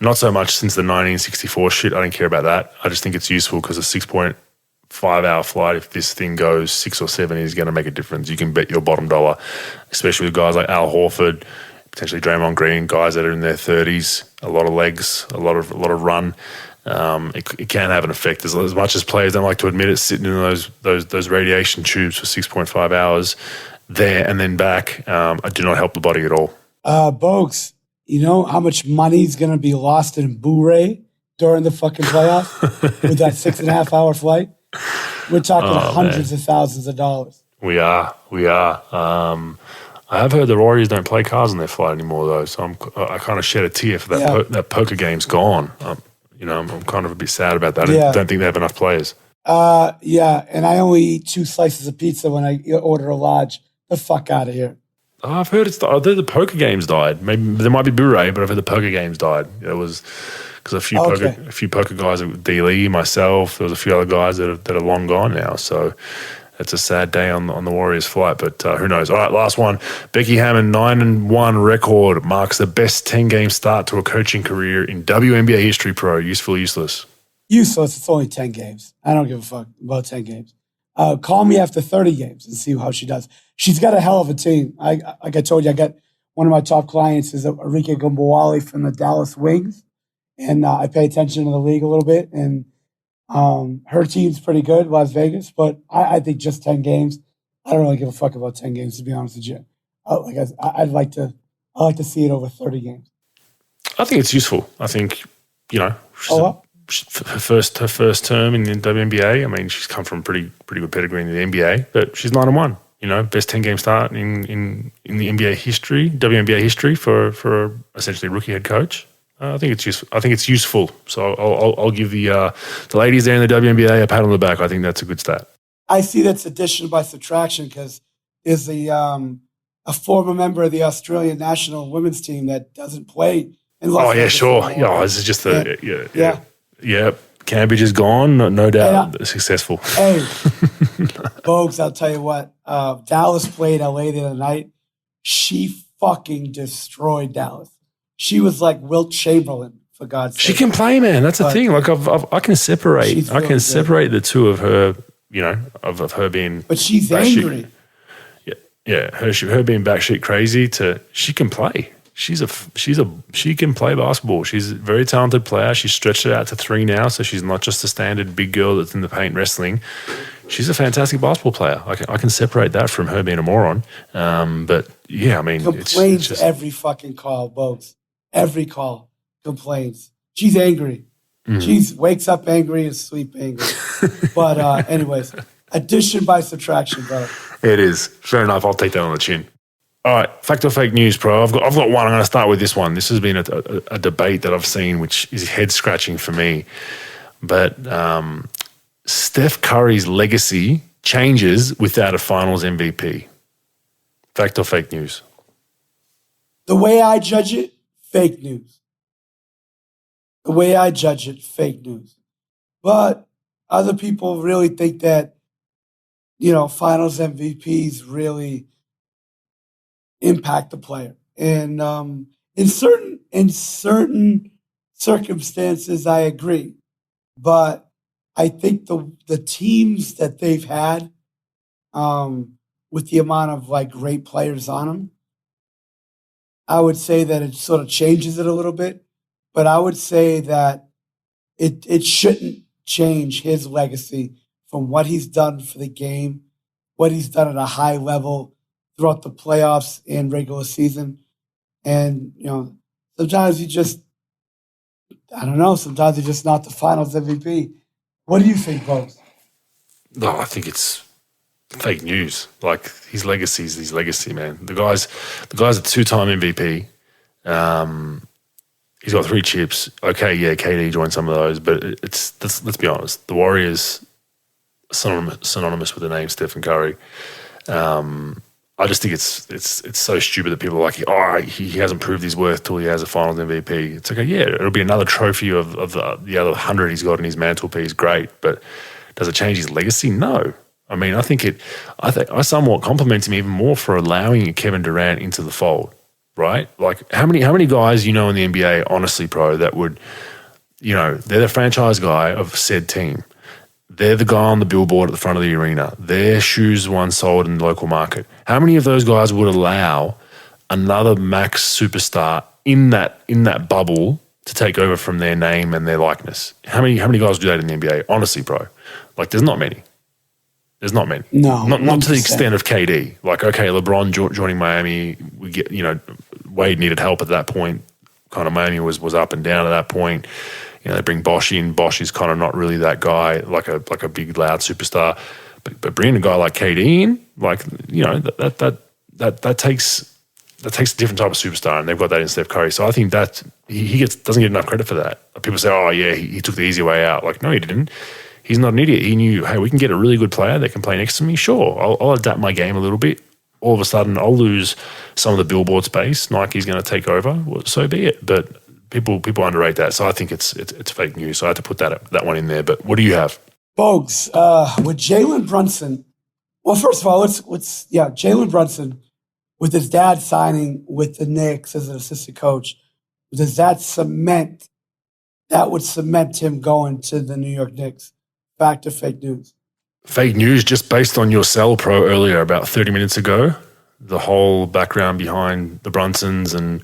not so much since the 1964 shit. I don't care about that. I just think it's useful because a 6.5-hour flight, if this thing goes 6 or 7, is going to make a difference. You can bet your bottom dollar, especially with guys like Al Horford, potentially Draymond Green, guys that are in their 30s, a lot of legs, a lot of run. It can have an effect. As much as players don't like to admit it, sitting in those radiation tubes for 6.5 hours there and then back, I do not help the body at all. Bogues, you know how much money is going to be lost in Blu-ray during the fucking playoffs with that 6.5-hour flight? We're talking hundreds of thousands of dollars. We are. I have heard the Warriors don't play cards on their flight anymore, though, so I kind of shed a tear for that. That poker game's gone. I'm kind of a bit sad about that. I don't think they have enough players. Yeah, and I only eat 2 slices of pizza when I order a large. The fuck out of here. I've heard the poker games died. Maybe there might be Blu-ray, but I've heard the poker games died. It was because a few poker guys, D. Lee, myself, there was a few other guys that are long gone now. So it's a sad day on the Warriors flight, but who knows? All right, last one. Becky Hammon 9-1 record marks the best 10-game start to a coaching career in WNBA history. Pro, useful, useless? Useless. It's only 10 games. I don't give a fuck about 10 games. Call me after 30 games and see how she does. She's got a hell of a team. Like I told you, I got one of my top clients is Arike Gumbawali from the Dallas Wings, and I pay attention to the league a little bit. And her team's pretty good, Las Vegas, but I think just 10 games. I don't really give a fuck about 10 games, to be honest with you. I'd like to see it over 30 games. I think it's useful. I think her first term in the WNBA. I mean, she's come from pretty good pedigree in the NBA, but she's 9-1. Best 10-game start in the NBA history, WNBA history for essentially a rookie head coach. I think it's useful. So I'll give the ladies there in the WNBA a pat on the back. I think that's a good stat. I see that's addition by subtraction because there's a former member of the Australian national women's team that doesn't play in Las Vegas sure. anymore. Yeah, this is just Yeah. Cambridge is gone, no doubt successful. Hey, Bogues, I'll tell you what. Dallas played LA the other night. She fucking destroyed Dallas. She was like Wilt Chamberlain, for God's sake. She can play, man. That's the thing. Like I can separate. Separate the two of her. Of her being. But she's angry. Her being batshit crazy to she can play. She can play basketball. She's a very talented player. She's stretched it out to 3 now, so she's not just a standard big girl that's in the paint wrestling. She's a fantastic basketball player. I can separate that from her being a moron. But yeah, I mean, complains just every fucking call, Bogues. Every call complains. She's angry. She wakes up angry and sleep angry. But anyways, addition by subtraction, bro. It is fair enough. I'll take that on the chin. All right, fact or fake news, bro. I've got one. I'm going to start with this one. This has been a debate that I've seen, which is head scratching for me. But Steph Curry's legacy changes without a Finals MVP. Fact or fake news? The way I judge it, fake news. The way I judge it, fake news. But other people really think that, Finals MVPs really impact the player. And in certain circumstances, I agree. But I think the teams that they've had, with the amount of like great players on them, I would say that it sort of changes it a little bit. But I would say that it shouldn't change his legacy from what he's done for the game, what he's done at a high level throughout the playoffs and regular season. And, sometimes sometimes he's just not the Finals MVP. What do you think, Bogues? No, I think it's fake news. Like his legacy is his legacy, man. The guy's a 2-time MVP. He's got 3 chips. Okay, yeah, KD joined some of those, but let's be honest. The Warriors synonymous with the name Stephen Curry. I just think it's so stupid that people are like, he hasn't proved his worth till he has a Finals MVP. It's like, yeah, it'll be another trophy of the other 100 he's got in his mantelpiece. Great, but does it change his legacy? No. I mean, I think I somewhat compliment him even more for allowing Kevin Durant into the fold, right? Like how many guys in the NBA, honestly, pro, that would, they're the franchise guy of said team. They're the guy on the billboard at the front of the arena. Their shoes once sold in the local market. How many of those guys would allow another max superstar in that bubble to take over from their name and their likeness? How many guys do that in the NBA? Honestly, bro, like there's not many. There's not many. No, not to the extent of KD. Like, okay, LeBron joining Miami, we get Wade needed help at that point. Kind of Miami was up and down at that point. They bring Bosch in. Bosch is kind of not really that guy, like a big loud superstar. But bringing a guy like KD in, that takes a different type of superstar, and they've got that in Steph Curry. So I think that he doesn't get enough credit for that. People say, oh yeah, he took the easy way out. Like, no, he didn't. He's not an idiot. He knew, hey, we can get a really good player that can play next to me. Sure, I'll adapt my game a little bit. All of a sudden, I'll lose some of the billboard space. Nike's going to take over. Well, so be it. But people underrate that. So I think it's fake news. So I had to put that one in there. But what do you have? Bogues, with Jalen Brunson. Well, first of all, Jalen Brunson, with his dad signing with the Knicks as an assistant coach, does that would cement him going to the New York Knicks? Fact or fake news? Fake news, just based on your sell pro earlier about 30 minutes ago, the whole background behind the Brunsons and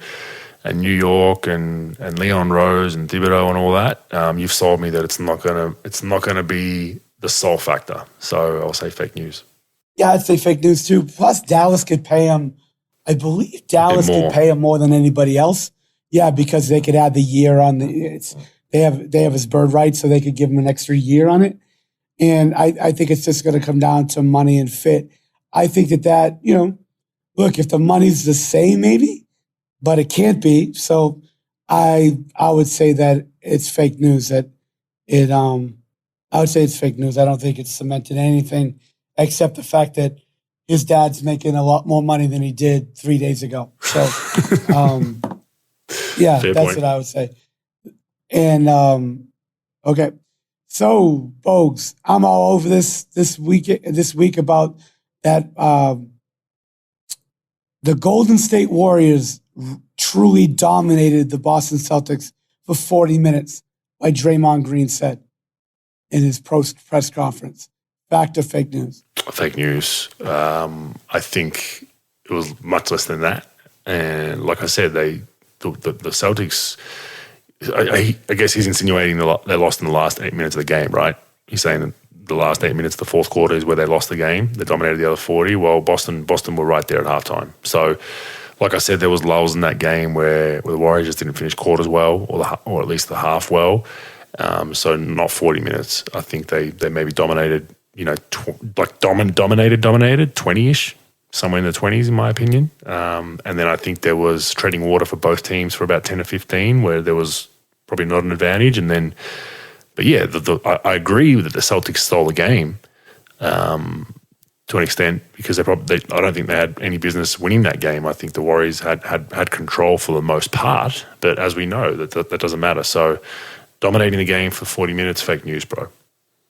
New York and Leon Rose and Thibodeau and all that, you've sold me that it's not gonna be the sole factor. So I'll say fake news. Yeah, I'd say fake news too. Plus, Dallas could pay him. I believe Dallas could pay him more than anybody else. Yeah, because they could add the year on they have his bird rights, so they could give him an extra year on it. And I think it's just going to come down to money and fit. I think that look, if the money's the same, maybe, but it can't be. So I would say that it's fake news. I would say it's fake news. I don't think it's cemented anything except the fact that his dad's making a lot more money than he did 3 days ago. So Yeah, Fair that's point. what I would say. And okay, so Bogues, I'm all over this week about that. The Golden State Warriors truly dominated the Boston Celtics for 40 minutes, like Draymond Green said in his press conference. Fact or fake news? Fake news. I think it was much less than that. And like I said, the Celtics, I guess he's insinuating they lost in the last 8 minutes of the game, right? He's saying that the last 8 minutes of the fourth quarter is where they lost the game. They dominated the other 40. Well, Boston were right there at halftime. So, like I said, there was lulls in that game where the Warriors just didn't finish quarters well, or at least the half well. So not 40 minutes. I think they maybe dominated, dominated 20-ish, somewhere in the 20s, in my opinion. And then I think there was treading water for both teams for about 10 or 15, where there was probably not an advantage. And then, but yeah, I agree that the Celtics stole the game to an extent, because I don't think they had any business winning that game. I think the Warriors had control for the most part, but as we know, that doesn't matter. So dominating the game for 40 minutes, fake news, bro.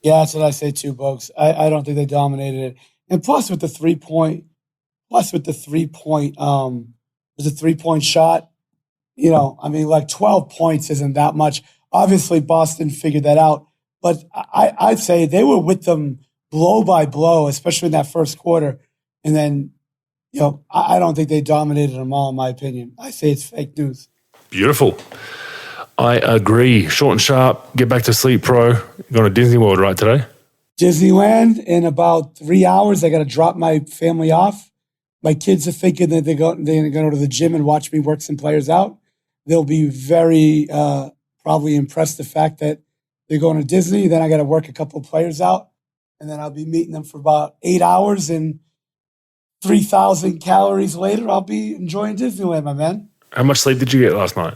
Yeah, that's what I say too, Bogues. I don't think they dominated it. And plus with the 3-point, was a 3-point shot. Like 12 points isn't that much. Obviously, Boston figured that out, but I'd say they were with them blow by blow, especially in that first quarter. And then, I don't think they dominated them all, in my opinion. I say it's fake news. Beautiful. I agree. Short and sharp. Get back to sleep, pro. You're going to Disney World, right, today? Disneyland in about 3 hours. I got to drop my family off. My kids are thinking that they're going to go to the gym and watch me work some players out. They'll be very probably impressed the fact that they're going to Disney. Then I got to work a couple of players out, and then I'll be meeting them for about 8 hours, and 3,000 calories later, I'll be enjoying Disneyland, my man. How much sleep did you get last night?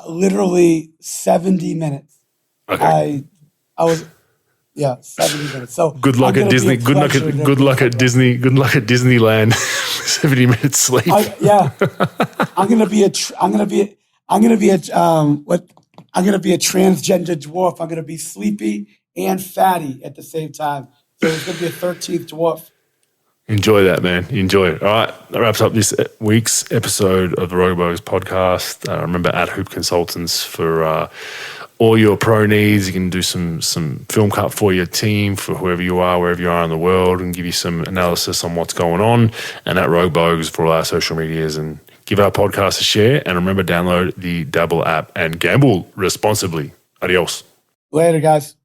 Literally 70 minutes. Okay. I was 70 minutes. So good luck at Disney. Good luck at Disney. Good luck at Disneyland. 70 minutes sleep. I'm gonna be a transgender dwarf. I'm gonna be sleepy and fatty at the same time. So it's gonna be a 13th dwarf. Enjoy that, man. Enjoy it. All right, that wraps up this week's episode of the Rogue Bogues podcast. Remember, at Hoop Consultants for all your pro needs. You can do some film cut for your team, for whoever you are, wherever you are in the world, and give you some analysis on what's going on. And at Rogue Bogues for all our social medias, and give our podcast a share. And remember, download the Dabble app and gamble responsibly. Adios. Later, guys.